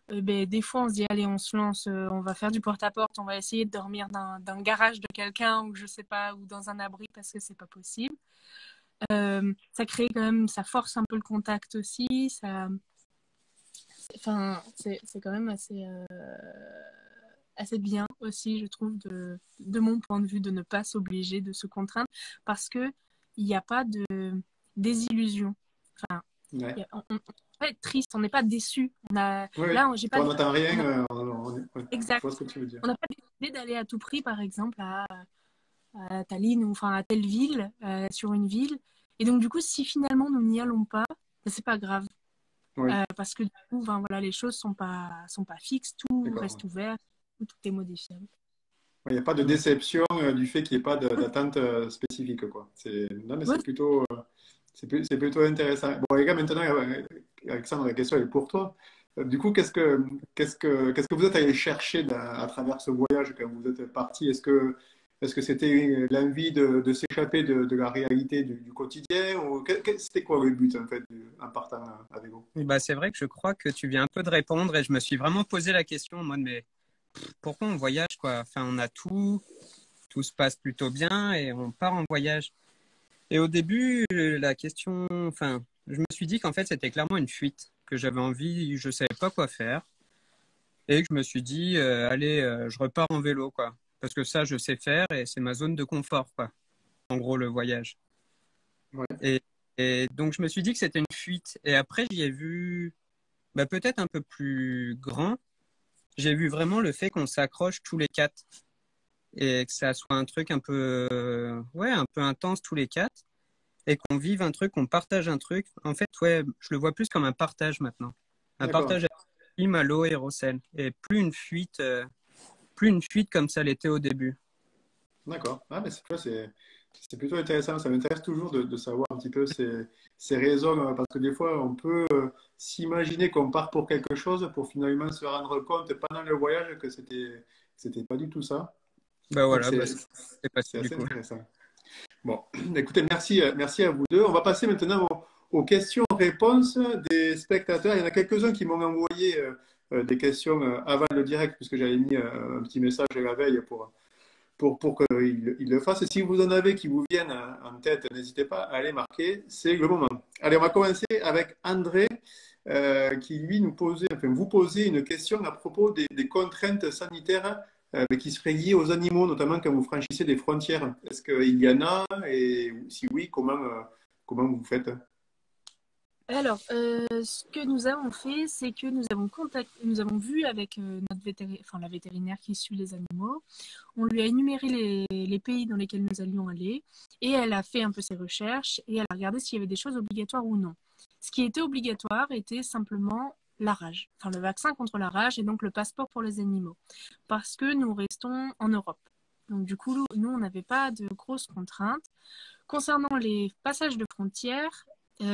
ben, des fois on se dit allez, on se lance, on va faire du porte-à-porte, on va essayer de dormir dans le garage de quelqu'un ou je sais pas, ou dans un abri parce que c'est pas possible. Ça crée quand même, ça force un peu le contact aussi. Enfin, c'est quand même assez bien aussi, je trouve, de mon point de vue, de ne pas s'obliger, de se contraindre, parce que il n'y a pas de désillusion. Enfin, Ouais. on peut être triste, on n'est pas déçu. Oui, oui. Là, j'ai pas, Quand on n'entend on a, rien, ouais, je exact. vois ce que tu veux dire. On n'a pas décidé d'aller à tout prix, par exemple, à Tallinn ou enfin à telle ville, sur une ville. Et donc, du coup, si finalement nous n'y allons pas, ben, c'est pas grave. Oui, Parce que du coup, enfin, voilà, les choses sont pas fixes, tout d'accord. reste ouvert, tout est modifiable. Il n'y a pas de Donc, déception du fait qu'il n'y ait pas d'attente spécifique, quoi. Non, mais ouais, c'est plutôt intéressant. Bon, les gars, maintenant, Alexandre, la question est pour toi. Du coup, qu'est-ce que vous êtes allé chercher à travers ce voyage quand vous êtes parti? Est-ce que c'était l'envie de s'échapper de la réalité du quotidien ou c'était quoi le but en fait en partant avec vous? Bah, c'est vrai que je crois que tu viens un peu de répondre et je me suis vraiment posé la question en mode, mais pourquoi on voyage, quoi? Enfin, on a tout se passe plutôt bien et on part en voyage. Et au début, la question, enfin, je me suis dit qu'en fait, c'était clairement une fuite, que j'avais envie, je savais pas quoi faire. Et que je me suis dit, allez, je repars en vélo, quoi. Parce que ça, je sais faire et c'est ma zone de confort, quoi. En gros, le voyage. Ouais, Et, et donc, je me suis dit que c'était une fuite. Et après, j'y ai vu, bah, peut-être un peu plus grand. J'ai vu vraiment le fait qu'on s'accroche tous les quatre et que ça soit un truc un peu, ouais, un peu intense tous les quatre et qu'on vive un truc, qu'on partage un truc. En fait, ouais, je le vois plus comme un partage maintenant. Un d'accord, partage avec Malo et Rossel. Et plus une fuite comme ça l'était au début. d'accord. Ah, mais tu vois, C'est plutôt intéressant. Ça m'intéresse toujours de savoir un petit peu ces raisons, parce que des fois, on peut s'imaginer qu'on part pour quelque chose pour finalement se rendre compte pendant le voyage que c'était pas du tout ça. Bah Donc, voilà, bah, c'est passé c'est du assez coup. intéressant. Bon, écoutez, merci à vous deux. On va passer maintenant aux questions-réponses des spectateurs. Il y en a quelques-uns qui m'ont envoyé des questions avant le direct, puisque j'avais mis un petit message la veille pour qu'ils le fassent. Et si vous en avez qui vous viennent en tête, n'hésitez pas à les marquer. C'est le moment. Allez, on va commencer avec André, qui lui vous posez une question à propos des contraintes sanitaires qui seraient liées aux animaux, notamment quand vous franchissez des frontières. Est-ce qu'il y en a? Et si oui, comment vous faites? Alors, ce que nous avons fait, c'est que nous avons vu avec la vétérinaire qui suit les animaux. On lui a énuméré les pays dans lesquels nous allions aller et elle a fait un peu ses recherches et elle a regardé s'il y avait des choses obligatoires ou non. Ce qui était obligatoire était simplement la rage, enfin le vaccin contre la rage et donc le passeport pour les animaux, parce que nous restons en Europe. Donc du coup, nous, on n'avait pas de grosses contraintes. Concernant les passages de frontières, on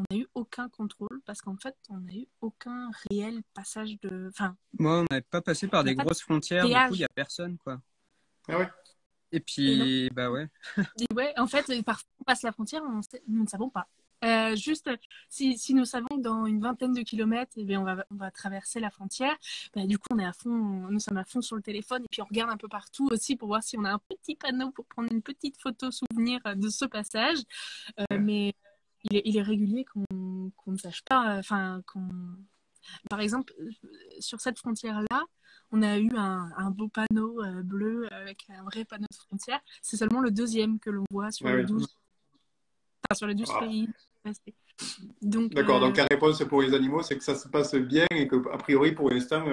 n'a eu aucun contrôle parce qu'en fait, on n'a eu aucun réel passage de. Enfin, Moi, on n'avait pas passé par des grosses frontières, du coup, il n'y a personne, quoi. Ah ouais. Et puis, bah ouais. Et ouais, en fait, parfois, on passe la frontière, nous ne savons pas. Juste, si nous savons que dans une vingtaine de kilomètres, eh bien, on va traverser la frontière, bah, du coup, nous sommes à fond sur le téléphone et puis on regarde un peu partout aussi pour voir si on a un petit panneau pour prendre une petite photo souvenir de ce passage. Mais il est régulier qu'on ne sache pas, par exemple, sur cette frontière-là, on a eu un beau panneau bleu avec un vrai panneau de frontière. C'est seulement le deuxième que l'on voit sur les 12, sur les 12 Ah. pays. Donc, D'accord, donc la réponse pour les animaux, c'est que ça se passe bien et qu'a priori, pour l'instant,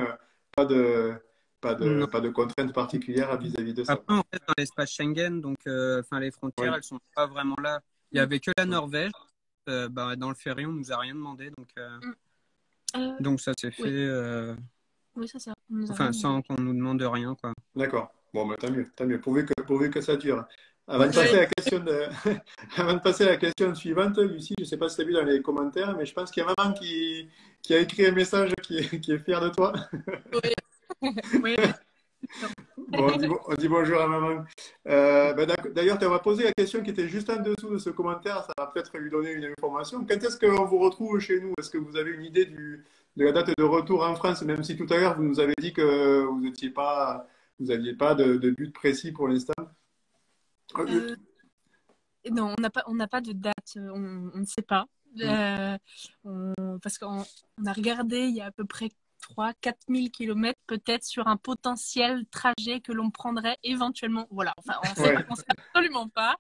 pas de contraintes particulières vis-à-vis de ça. Après, en fait, dans l'espace Schengen, donc, les frontières, elles sont pas vraiment là. Il y avait que la Norvège. Dans le ferry, on nous a rien demandé, donc ça s'est fait. Oui, c'est ça. Sans qu'on nous demande rien, quoi. D'accord. Bon, bah, tant mieux, pourvu que ça dure. Avant de passer avant de passer à la question suivante, Lucie, je ne sais pas si tu as vu dans les commentaires, mais je pense qu'il y a maman qui a écrit un message qui est fière de toi. Oui. Oui. Bon, on dit bonjour à maman. D'ailleurs, tu m'as posé la question qui était juste en dessous de ce commentaire. Ça va peut-être lui donner une information. Quand est-ce qu'on vous retrouve chez nous? Est-ce que vous avez une idée de la date de retour en France? Même si tout à l'heure, vous nous avez dit que vous n'aviez pas de but précis pour l'instant. Non, on n'a pas de date. On ne sait pas. Parce qu'on a regardé, il y a à peu près 3-4 000 kilomètres peut-être sur un potentiel trajet que l'on prendrait éventuellement. Voilà, enfin, on sait absolument pas.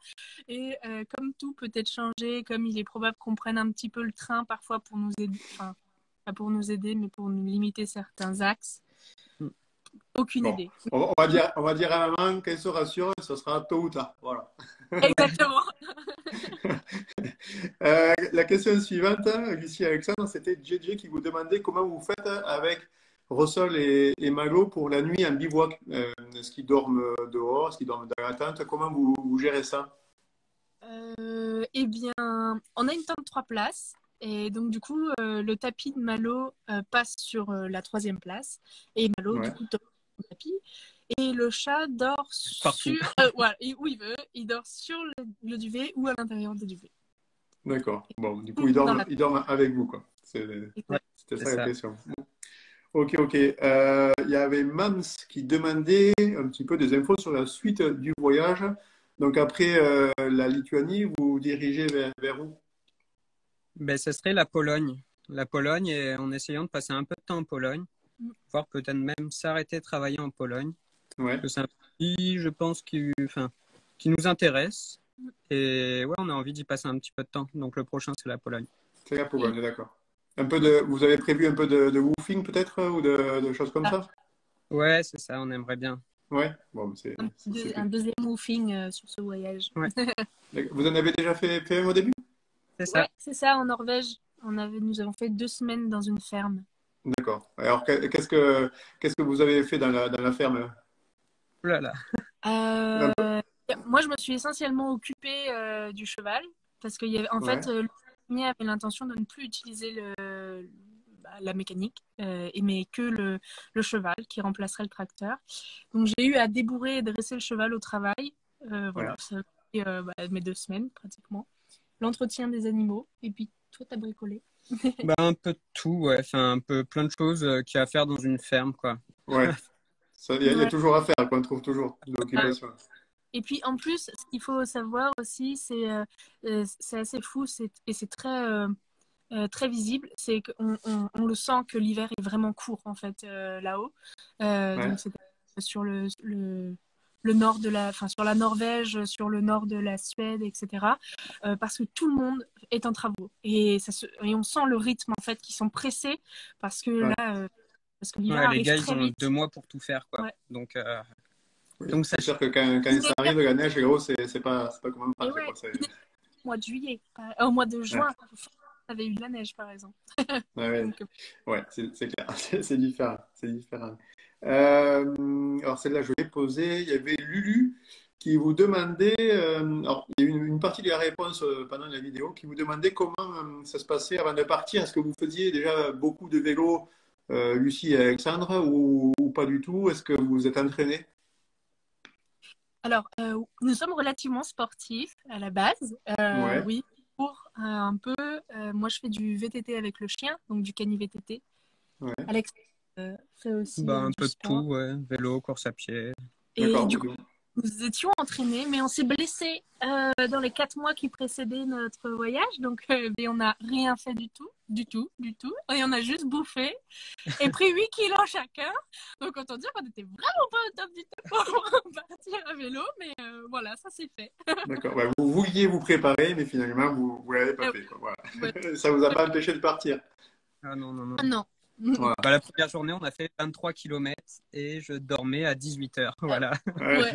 Et comme tout peut être changé, comme il est probable qu'on prenne un petit peu le train parfois pour nous aider, enfin, pas pour nous aider, mais pour nous limiter certains axes. Aucune idée. On va dire à maman qu'elle se rassure, ce sera tôt ou tard. Voilà. Exactement. La question suivante, Lucie et Alexandre, c'était JJ qui vous demandait comment vous faites avec Russell et Malo pour la nuit en bivouac. Est-ce qu'ils dorment dehors? Est-ce qu'ils dorment dans la tente? Comment vous gérez ça? Eh bien, on a une tente de 3 places. Et donc, du coup, le tapis de Malo passe sur la 3e place. Et Malo, du coup, dort sur le tapis. Et le chat dort où il veut. Il dort sur le duvet ou à l'intérieur du duvet. D'accord. Bon, du coup, il dort avec vous, quoi. C'était ça la question. Ok. Il y avait Mams qui demandait un petit peu des infos sur la suite du voyage. Donc, après la Lituanie, vous vous dirigez vers où? Ce serait la Pologne. La Pologne, et en essayant de passer un peu de temps en Pologne, voire peut-être même s'arrêter de travailler en Pologne. Ouais. C'est un pays, je pense, qui nous intéresse. Et ouais, on a envie d'y passer un petit peu de temps. Donc le prochain, c'est la Pologne. C'est la Pologne, d'accord. Vous avez prévu un peu de woofing peut-être ou de choses comme ça? Ouais, c'est ça, on aimerait bien. Ouais, bon, un deuxième woofing sur ce voyage. Ouais. Vous en avez déjà fait un au début? C'est ça. Ouais, c'est ça, en Norvège. Nous avons fait 2 semaines dans une ferme. D'accord. Alors, qu'est-ce que vous avez fait dans la ferme? Oh là là. Moi, je me suis essentiellement occupée du cheval parce qu'il y avait, en Ouais, fait, le premier avait l'intention de ne plus utiliser la mécanique, mais que le cheval qui remplacerait le tracteur. Donc, j'ai eu à débourrer et dresser le cheval au travail. ouais. Voilà, ça a pris mes 2 semaines pratiquement. L'entretien des animaux. Et puis, toi, t'as bricolé. Bah, un peu de tout, ouais. Enfin, un peu plein de choses qu'il y a à faire dans une ferme, quoi. Ouais. Il y a Ouais. toujours à faire, quoi. On trouve toujours de Ah, l'occupation. et puis en plus, ce qu'il faut savoir aussi, c'est assez fou et c'est très visible, c'est qu'on le sent que l'hiver est vraiment court en fait là-haut. Ouais, Donc c'est sur le nord enfin sur la Norvège, sur le nord de la Suède, etc. Parce que tout le monde est en travaux et on sent le rythme en fait, qu'ils sont pressés parce que ouais. là, parce que l'hiver Ouais, les arrive gars, ils très ont vite. 2 mois pour tout faire, quoi. Ouais. Oui, Donc ça c'est change. sûr que quand ça arrive, la neige, gros, c'est pas comme en Et France, ouais, quoi. au mois de juillet, au mois de Ouais, juin, ça avait eu de la neige par exemple. ouais, ouais. Donc, Ouais, c'est clair. C'est différent. C'est différent. Alors, celle-là, je l'ai posée. Il y avait Lulu qui vous demandait, alors, il y a eu une partie de la réponse pendant la vidéo, qui vous demandait comment ça se passait avant de partir. Est-ce que vous faisiez déjà beaucoup de vélo, Lucie et Alexandre, ou pas du tout? Est-ce que vous êtes entraînés? alors, nous sommes relativement sportifs à la base. Ouais, Oui, pour un peu. Moi, je fais du VTT avec le chien, donc du cani VTT. ouais. Alex fait aussi Bah, un du peu de sport. tout, ouais. Vélo, course à pied. Et D'accord. du coup, nous étions entraînés, mais on s'est blessés dans les 4 mois qui précédaient notre voyage. Donc, et on n'a rien fait du tout, du tout, du tout. Et on a juste bouffé et pris 8 kilos chacun. Donc, autant dire qu'on n'était vraiment pas au top du top pour partir à vélo. Mais voilà, ça s'est fait. D'accord. Ouais, vous vouliez vous préparer, mais finalement, vous l'avez pas Euh, fait, quoi. ouais. Voilà. Ça vous a pas empêché de partir. Ah non, non, Ah non. non. Voilà. Bah, la première journée, on a fait 23 kilomètres et je dormais à 18 heures. Voilà. Ouais. Ouais,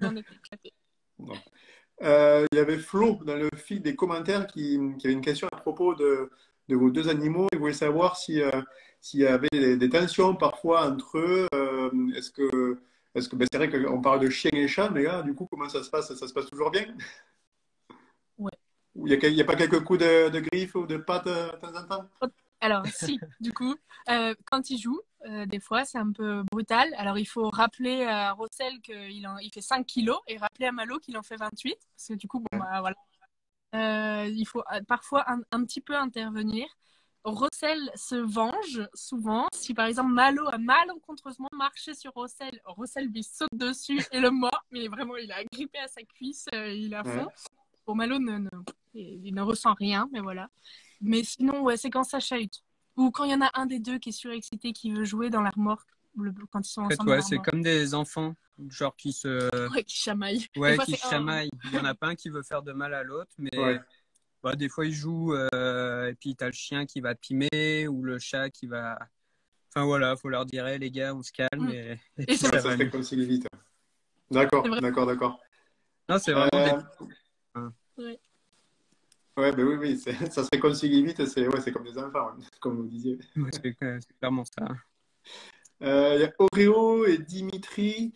on était éclatés. Bon. Il y avait Flo dans le fil des commentaires qui avait une question à propos de vos deux animaux. Il voulait savoir s'il y avait des tensions parfois entre eux. Ben, c'est vrai qu'on parle de chien et chat, mais là, du coup, comment ça se passe? Ça se passe toujours bien? Ouais. Ou il y a pas quelques coups de griffes ou de pattes de temps en temps? Alors, si, du coup, quand il joue, des fois, c'est un peu brutal. Alors, il faut rappeler à Rossel il fait 5 kilos et rappeler à Malo qu'il en fait 28. Parce que du coup, bon, Ouais. bah voilà. Il faut parfois un petit peu intervenir. Rossel se venge souvent. Si par exemple Malo a malencontreusement marché sur Rossel, Rossel lui saute dessus et le mord. Mais vraiment, il a agrippé à sa cuisse, il est à fond. Ouais. Bon, Malo, il ne ressent rien, mais voilà. Mais sinon, ouais, c'est quand ça chahute. Ou quand il y en a un des deux qui est surexcité, qui veut jouer dans la remorque, quand ils sont En fait, ensemble dans ouais, la c'est remorque. comme des enfants, genre Ouais, qui chamaillent. Des ouais, fois, qui c'est se chamaillent. Il y en a pas un qui veut faire de mal à l'autre, Ouais. mais bah, des fois ils jouent et puis t'as le chien qui va te pimer ou le chat qui va. Enfin voilà, faut leur dire, hey, les gars, on se calme Mm. et Et puis c'est Ouais, ça ça va se mieux. réconcilie vite. c'est D'accord, vrai. d'accord, d'accord. Non, c'est vraiment des. Euh, Enfin, Ouais. ouais, ben oui, oui, ça se réconcilie vite, c'est comme des enfants, ouais, comme vous disiez. ouais, c'est clairement ça. Il y a Oreo et Dimitri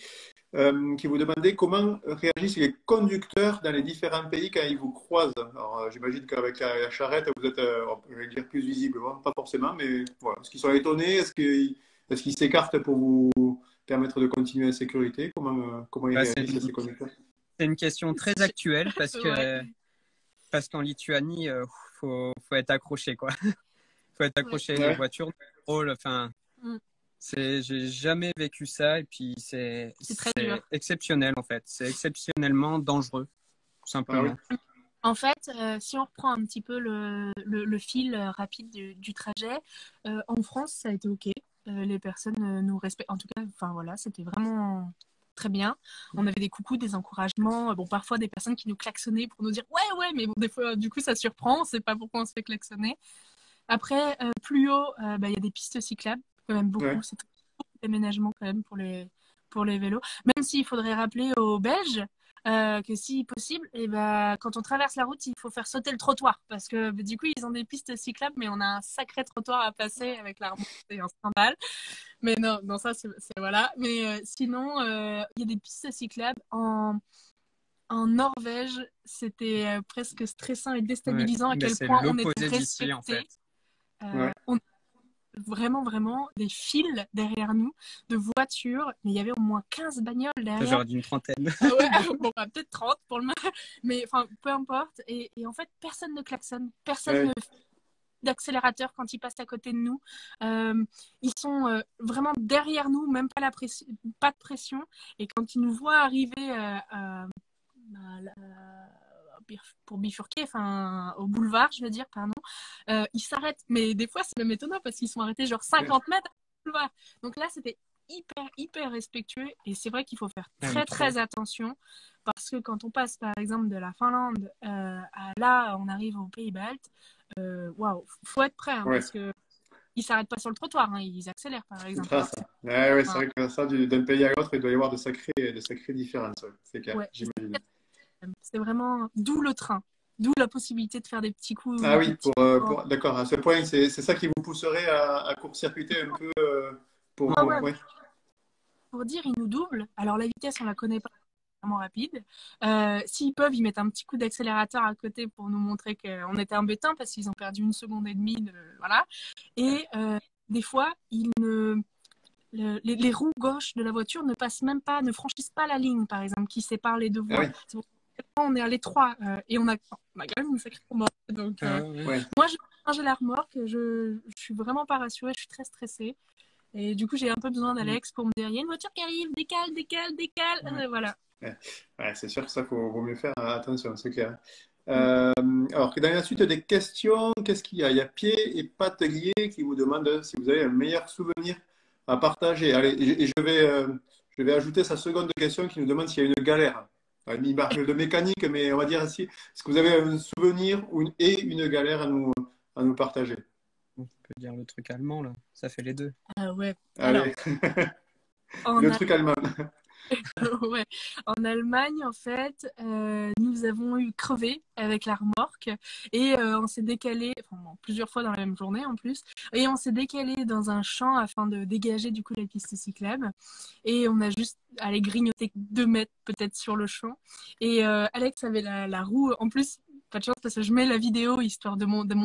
qui vous demandaient comment réagissent les conducteurs dans les différents pays quand ils vous croisent. Alors, j'imagine qu'avec la charrette, vous êtes, je vais dire plus visiblement, pas forcément, mais voilà. Est-ce qu'ils sont étonnés? Est-ce qu'ils s'écartent pour vous permettre de continuer en sécurité? Comment ils Bah, réagissent ces conducteurs? c'est une question très actuelle Ouais. parce qu'en Lituanie, faut être accroché quoi. Faut être Ouais. accroché. Les Ouais, voitures, drôle. Enfin, Mm. j'ai jamais vécu ça et puis C'est très dur. c'est exceptionnel en fait. C'est exceptionnellement dangereux, tout ah oui, simplement. En fait, si on reprend un petit peu le fil rapide du trajet, en France, ça a été OK. Les personnes nous respectent. En tout cas, enfin voilà, c'était vraiment très bien. On avait des coucous, des encouragements. Bon, parfois des personnes qui nous klaxonnaient pour nous dire ouais, ouais, mais bon, des fois, du coup, ça surprend. On sait pas pourquoi on se fait klaxonner. Après, plus haut, bah, il y a des pistes cyclables, quand même ouais, beaucoup. C'est beaucoup d'aménagement quand même pour les vélos. Même s'il faudrait rappeler aux Belges que si possible, et ben, quand on traverse la route, il faut faire sauter le trottoir. Parce que bah, du coup, ils ont des pistes cyclables, mais on a un sacré trottoir à passer avec la remontée et un scandale. Mais non, non ça, c'est voilà. Mais sinon, il y a des pistes cyclables en Norvège, c'était presque stressant et déstabilisant à Mais quel c'est point on était l'opposé d'ici, en respecté. fait. On a vraiment des files derrière nous de voitures, mais il y avait au moins 15 bagnoles derrière. Genre d'une trentaine. Ah ouais, bon, bah, peut-être 30 pour le moment, mais enfin, peu importe. Et en fait, personne ne klaxonne, personne ne fait d'accélérateur quand ils passent à côté de nous. Ils sont vraiment derrière nous, même pas, pas de pression. Et quand ils nous voient arriver pour bifurquer, enfin au boulevard, je veux dire, pardon, ils s'arrêtent. Mais des fois, c'est même étonnant parce qu'ils sont arrêtés genre 50 mètres au boulevard. Donc là, c'était hyper respectueux. Et c'est vrai qu'il faut faire très attention parce que quand on passe, par exemple, de la Finlande à là, on arrive aux Pays-Baltes, waouh, faut être prêt, hein, parce que ils s'arrêtent pas sur le trottoir, hein, ils accélèrent, par exemple. C'est vrai que ça, d'un pays à l'autre, il doit y avoir de sacrées différences. C'est clair, j'imagine. C'est vraiment d'où le train, d'où la possibilité de faire des petits coups. Ah oui, d'accord. À ce point, c'est ça qui vous pousserait à court-circuiter un peu pour dire, ils nous doublent. Alors la vitesse, on la connaît pas vraiment rapide. S'ils peuvent, ils mettent un petit coup d'accélérateur à côté pour nous montrer qu'on était embêtants parce qu'ils ont perdu 1,5 seconde. Voilà. Et des fois, les roues gauche de la voiture ne passent même pas, ne franchissent pas la ligne, par exemple, qui sépare les deux voies. On est à l'étroit et on a quand même une sacrée remorque. Donc, moi, j'ai changé la remorque. Je suis vraiment pas rassurée. Je suis très stressée. Et du coup, j'ai un peu besoin d'Alex pour me dire il y a une voiture qui arrive, décale. Voilà. C'est sûr que ça, vaut mieux faire attention, c'est clair. Alors, dans la suite des questions, qu'est-ce qu'il y a? Il y a Pied et Patelier qui vous demandent si vous avez un meilleur souvenir à partager. Allez, et je vais ajouter sa seconde question qui nous demande s'il y a une galère. Il marque de mécanique, mais on va dire ainsi, est-ce que vous avez un souvenir et une galère à nous partager? On peut dire le truc allemand, là. Ça fait les deux. Ah ouais. Allez. Le truc allemand. Ouais. En Allemagne, en fait, nous avons eu crevé avec la remorque et on s'est décalé, plusieurs fois dans la même journée en plus, et on s'est décalé dans un champ afin de dégager du coup la piste cyclable. Et on a juste allé grignoter 2 mètres peut-être sur le champ. Et Alex avait la roue, en plus. Pas de chance parce que je mets la vidéo histoire de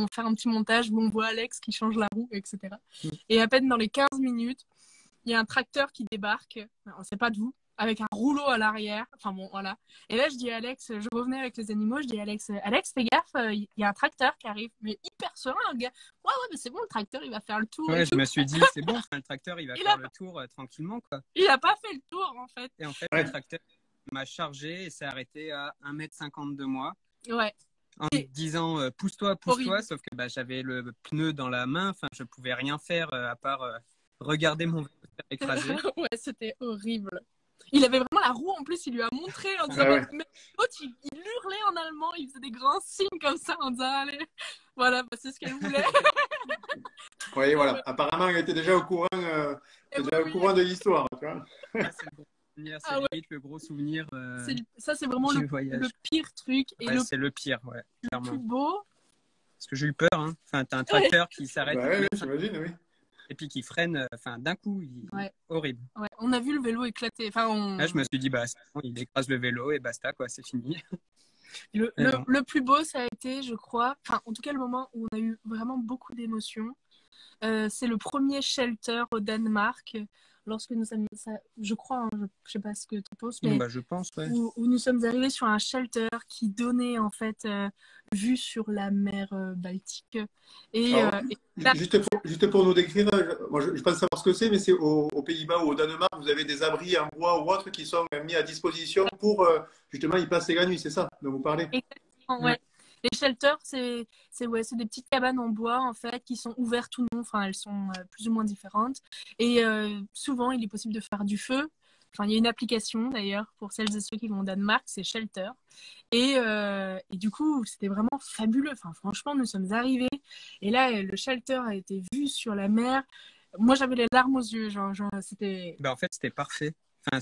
faire un petit montage où on voit Alex qui change la roue, etc. Et à peine dans les 15 minutes, il y a un tracteur qui débarque, on ne sait pas d'où, avec un rouleau à l'arrière. Enfin bon, voilà. Et là, je dis à Alex, je revenais avec les animaux, je dis à Alex, fais gaffe, il y a un tracteur qui arrive. Mais hyper serein, le gars. Ouais, mais c'est bon, le tracteur, il va faire le tour. Ouais, je me suis dit, c'est bon, le tracteur, il va faire le tour tranquillement, quoi. Il n'a pas fait le tour, en fait. Et en fait, le tracteur m'a chargé et s'est arrêté à 1,50 m de moi. Ouais. En me disant, pousse-toi, sauf que j'avais le pneu dans la main, enfin, je pouvais rien faire à part regarder mon vélo se faire écraser. Ouais, c'était horrible. Il avait vraiment la roue en plus, il lui a montré en disant, mais l'autre, il hurlait en allemand, il faisait des grands signes comme ça en disant, allez, voilà, c'est ce qu'elle voulait. Oui, voilà. Apparemment, elle était déjà au courant, au courant de l'histoire. Tu vois. C'est limite le gros souvenir. Ça, c'est vraiment le pire truc. Et c'est le pire, clairement. Le plus beau. Parce que j'ai eu peur, hein. Enfin, t'as un tracteur qui s'arrête. J'imagine, oui. Et puis qui freine, d'un coup, horrible. Ouais. On a vu le vélo éclater. Là, je me suis dit, il écrase le vélo et basta, quoi, c'est fini. Le plus beau, ça a été, je crois, en tout cas, le moment où on a eu vraiment beaucoup d'émotions. C'est le premier shelter au Danemark. Lorsque nous sommes, je crois, je sais pas ce que tu penses, mais je pense, où nous sommes arrivés sur un shelter qui donnait en fait vue sur la mer Baltique. Et, juste pour nous décrire, moi je pense savoir ce que c'est, mais c'est aux Pays-Bas ou au Danemark, vous avez des abris en bois ou autres qui sont mis à disposition pour justement y passer la nuit, c'est ça dont vous parlez? Exactement, ouais. Les shelters, c'est des petites cabanes en bois en fait qui sont ouvertes ou non. Enfin, elles sont plus ou moins différentes. Et souvent, il est possible de faire du feu. Enfin, il y a une application d'ailleurs pour celles et ceux qui vont au Danemark, c'est Shelter. Et du coup, c'était vraiment fabuleux. Enfin, franchement, nous sommes arrivés et là, le shelter a été vu sur la mer. Moi, j'avais les larmes aux yeux. C'était. En fait, c'était parfait. Enfin,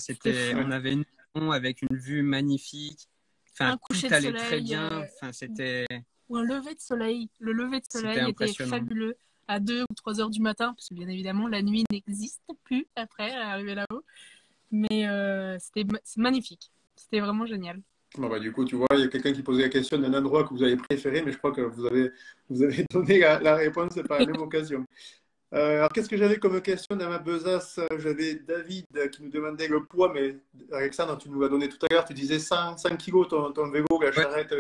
on avait une maison avec une vue magnifique. Enfin, un coucher tout de allait soleil, très bien. Enfin, c'était. Ou un lever de soleil. Le lever de soleil était fabuleux à 2 ou 3 heures du matin, parce que bien évidemment, la nuit n'existe plus après arriver là-haut. Mais c'est magnifique. C'était vraiment génial. Bon, bah, du coup, tu vois, il y a quelqu'un qui posait la question d'un endroit que vous avez préféré, mais je crois que vous avez donné la réponse par la même occasion. Alors, qu'est-ce que j'avais comme question dans ma besace? J'avais David qui nous demandait le poids, mais Alexandre, tu nous l'as donné tout à l'heure, tu disais 100 kilos ton vélo, la Ouais, charrette.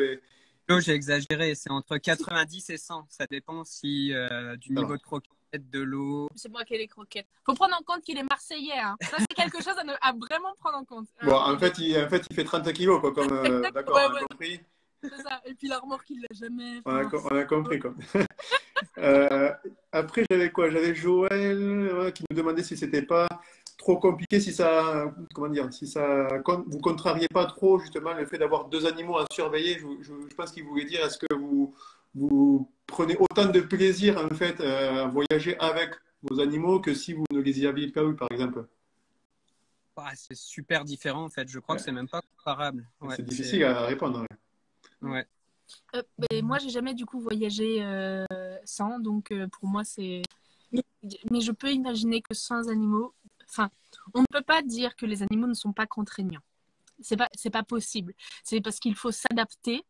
j'ai exagéré. C'est entre 90 et 100. Ça dépend si du niveau Alors, de croquette, de l'eau. C'est moi qui ai les croquettes. Faut prendre en compte qu'il est Marseillais. Hein. Ça, c'est quelque chose à vraiment prendre en compte. bon, en fait, il fait 30 kilos, quoi, comme, Exact. d'accord, Ouais, on a ouais, compris. c'est ça. Et puis la remorque, il l'a jamais. On a compris, quoi. Euh, Après, j'avais quoi? J'avais Joël qui nous demandait si c'était pas trop compliqué, si ça, comment dire, si ça, vous contrariez pas trop justement le fait d'avoir deux animaux à surveiller. Je pense qu'il voulait dire, est-ce que vous prenez autant de plaisir en fait à voyager avec vos animaux que si vous ne les y aviez pas eu, par exemple? Ah, c'est super différent en fait. Je crois que Ouais. c'est même pas comparable. Ouais, C'est difficile à répondre. ouais. Mais moi, j'ai jamais du coup voyagé sans, donc pour moi, c'est. Mais je peux imaginer que sans animaux, enfin, on ne peut pas dire que les animaux ne sont pas contraignants. C'est pas possible. C'est parce qu'il faut s'adapter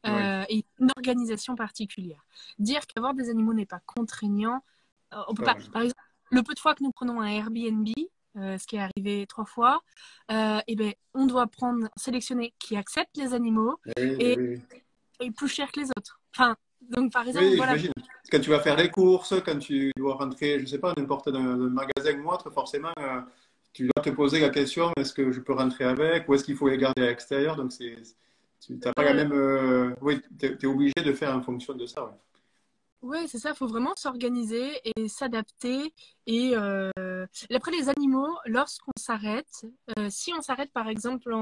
Oui, et une organisation particulière. Dire qu'avoir des animaux n'est pas contraignant, on peut pas pas. vrai. Par exemple, le peu de fois que nous prenons un Airbnb, ce qui est arrivé 3 fois, et ben, on doit sélectionner qui accepte les animaux Eh oui, eh et oui, oui. est plus cher que les autres. Enfin, donc par exemple, Oui, voilà. j'imagine. Quand tu vas faire les courses, quand tu dois rentrer, je sais pas, n'importe dans un magasin ou autre, forcément, tu dois te poser la question, est-ce que je peux rentrer avec ou est-ce qu'il faut les garder à l'extérieur? Donc, tu n'as pas la même. Oui, tu es obligé de faire en fonction de ça. Ouais. Ouais, c'est ça, il faut vraiment s'organiser et s'adapter. Et après, les animaux, lorsqu'on s'arrête, si on s'arrête par exemple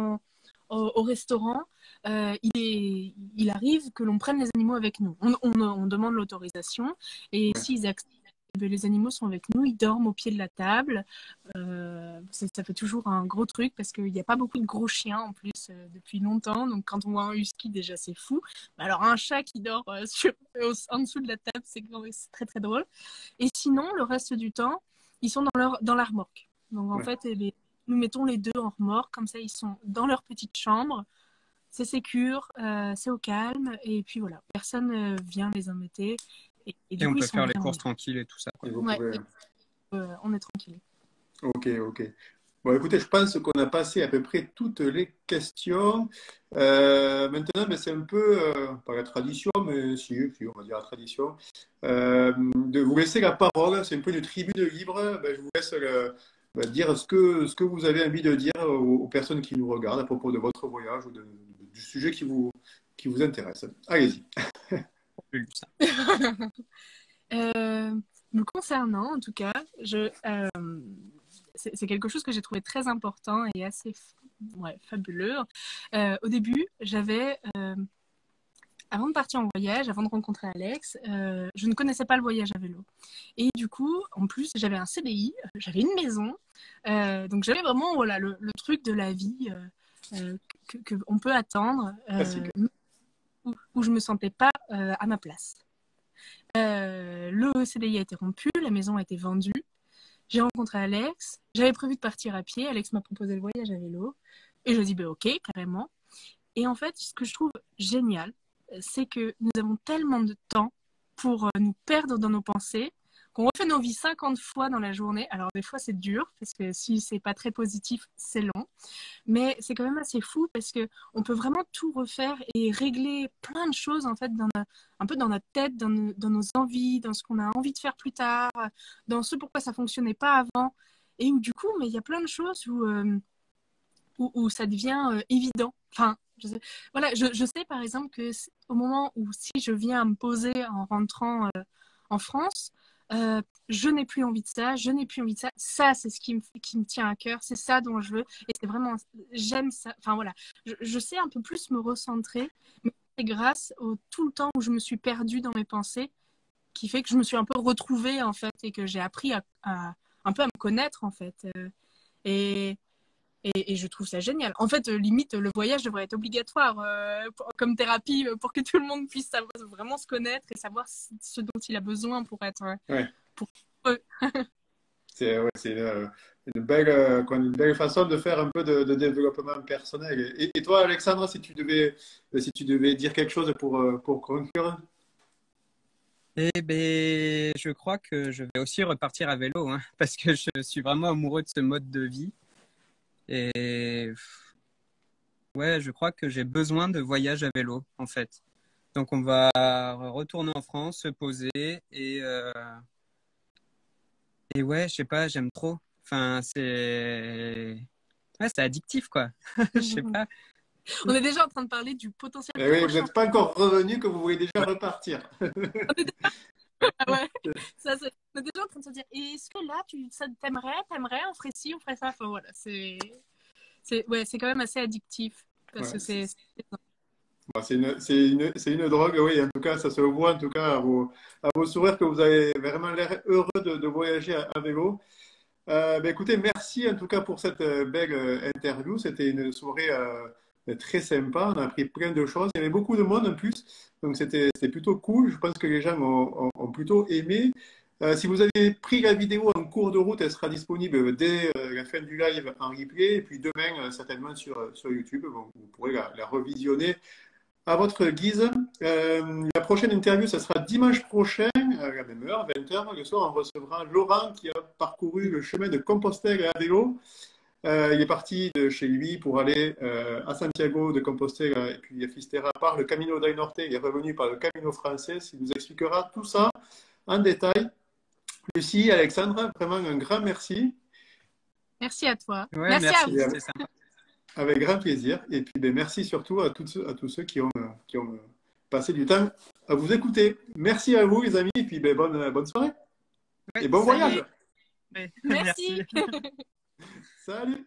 au restaurant, il arrive que l'on prenne les animaux avec nous. On demande l'autorisation et Ouais. s'ils acceptent, les animaux sont avec nous, ils dorment au pied de la table. Ça fait toujours un gros truc parce qu'il n'y a pas beaucoup de gros chiens en plus depuis longtemps. Donc quand on voit un husky, déjà c'est fou. Alors un chat qui dort en dessous de la table, c'est très très drôle. Et sinon, le reste du temps, ils sont dans la remorque. Donc en Ouais. fait, nous mettons les deux en remorque, comme ça ils sont dans leur petite chambre. C'est sécure, c'est au calme, et puis voilà, personne vient les embêter. Et Et du on coup, ils peut sont faire les bien. courses tranquilles et tout ça, quoi. Et vous Ouais, pouvez. on est tranquille. Ok, ok. Bon, écoutez, je pense qu'on a passé à peu près toutes les questions. Maintenant, ben, c'est un peu, pas la tradition, mais si, on va dire la tradition, de vous laisser la parole. C'est un peu une tribune libre. Ben, je vous laisse dire ce que vous avez envie de dire aux personnes qui nous regardent à propos de votre voyage ou du sujet qui vous intéresse. Allez-y. J'ai lu ça. Euh, Me concernant, en tout cas, c'est quelque chose que j'ai trouvé très important et assez fabuleux. Au début, avant de partir en voyage, avant de rencontrer Alex, je ne connaissais pas le voyage à vélo. Et du coup, en plus, j'avais un CDI, j'avais une maison. Donc j'avais vraiment voilà, le truc de la vie qu'on peut attendre, Classique. où je ne me sentais pas à ma place. Le CDI a été rompu, la maison a été vendue. J'ai rencontré Alex. J'avais prévu de partir à pied. Alex m'a proposé le voyage à vélo. Et je dis, ben ok, carrément. Et en fait, ce que je trouve génial, c'est que nous avons tellement de temps pour nous perdre dans nos pensées qu'on refait nos vies 50 fois dans la journée. Alors des fois, c'est dur, parce que si c'est pas très positif, c'est long. Mais c'est quand même assez fou parce que on peut vraiment tout refaire et régler plein de choses en fait un peu dans notre tête, dans nos envies, dans ce qu'on a envie de faire plus tard, dans ce pourquoi ça fonctionnait pas avant. Et où du coup, mais il y a plein de choses où ça devient évident. Enfin, voilà, je sais par exemple que au moment où si je viens à me poser en rentrant en France, je n'ai plus envie de ça, je n'ai plus envie de ça. Ça, c'est ce qui me tient à cœur, c'est ça dont je veux. Et c'est vraiment, j'aime ça. Enfin voilà, je sais un peu plus me recentrer, mais c'est grâce au tout le temps où je me suis perdue dans mes pensées qui fait que je me suis un peu retrouvée en fait et que j'ai appris un peu à me connaître en fait. Et, et je trouve ça génial. En fait, limite, le voyage devrait être obligatoire comme thérapie pour que tout le monde puisse vraiment se connaître et savoir ce dont il a besoin pour être Ouais. pour eux. une belle façon de faire un peu de développement personnel. Et toi, Alexandre, si tu devais dire quelque chose pour conclure? Eh ben, je crois que je vais aussi repartir à vélo, hein, parce que je suis vraiment amoureux de ce mode de vie. Et ouais, je crois que j'ai besoin de voyages à vélo, en fait. Donc, on va retourner en France, se poser et ouais, je sais pas, j'aime trop. Enfin, c'est addictif, quoi. Je sais pas. On est déjà en train de parler du potentiel Eh oui, vous prochain. n'êtes pas encore revenu que vous voulez déjà Ouais. repartir. Ah ouais. On est déjà en train de se dire, est-ce que là, ça t'aimerais, on ferait ci, on ferait ça. Enfin voilà, c'est quand même assez addictif parce que Ouais. c'est Bon, c'est une drogue, oui. En tout cas, ça se voit en tout cas à vos sourires que vous avez vraiment l'air heureux de voyager à vélo. Ben, écoutez, merci en tout cas pour cette belle interview. C'était une soirée très sympa. On a appris plein de choses. Il y avait beaucoup de monde en plus. Donc c'était plutôt cool. Je pense que les gens ont plutôt aimé. Si vous avez pris la vidéo en cours de route, elle sera disponible dès la fin du live en replay. Et puis demain, certainement sur YouTube. Bon, vous pourrez la revisionner à votre guise. La prochaine interview, ça sera dimanche prochain, à la même heure, 20h. Le soir, on recevra Laurent qui a parcouru le chemin de Compostelle à vélo. Il est parti de chez lui pour aller à Santiago de Compostelle et puis à Fistera par le Camino del Norte. Il est revenu par le Camino français. Il nous expliquera tout ça en détail. Lucie, Alexandre, vraiment un grand merci. Merci à toi. Ouais, Merci à merci, vous. c'est sympa. Avec grand plaisir. Et puis, ben, merci surtout à tous ceux qui ont passé du temps à vous écouter. Merci à vous, les amis. Et puis, ben, bonne soirée. Ouais, Et bon salut. voyage. Ouais, Merci. Salut.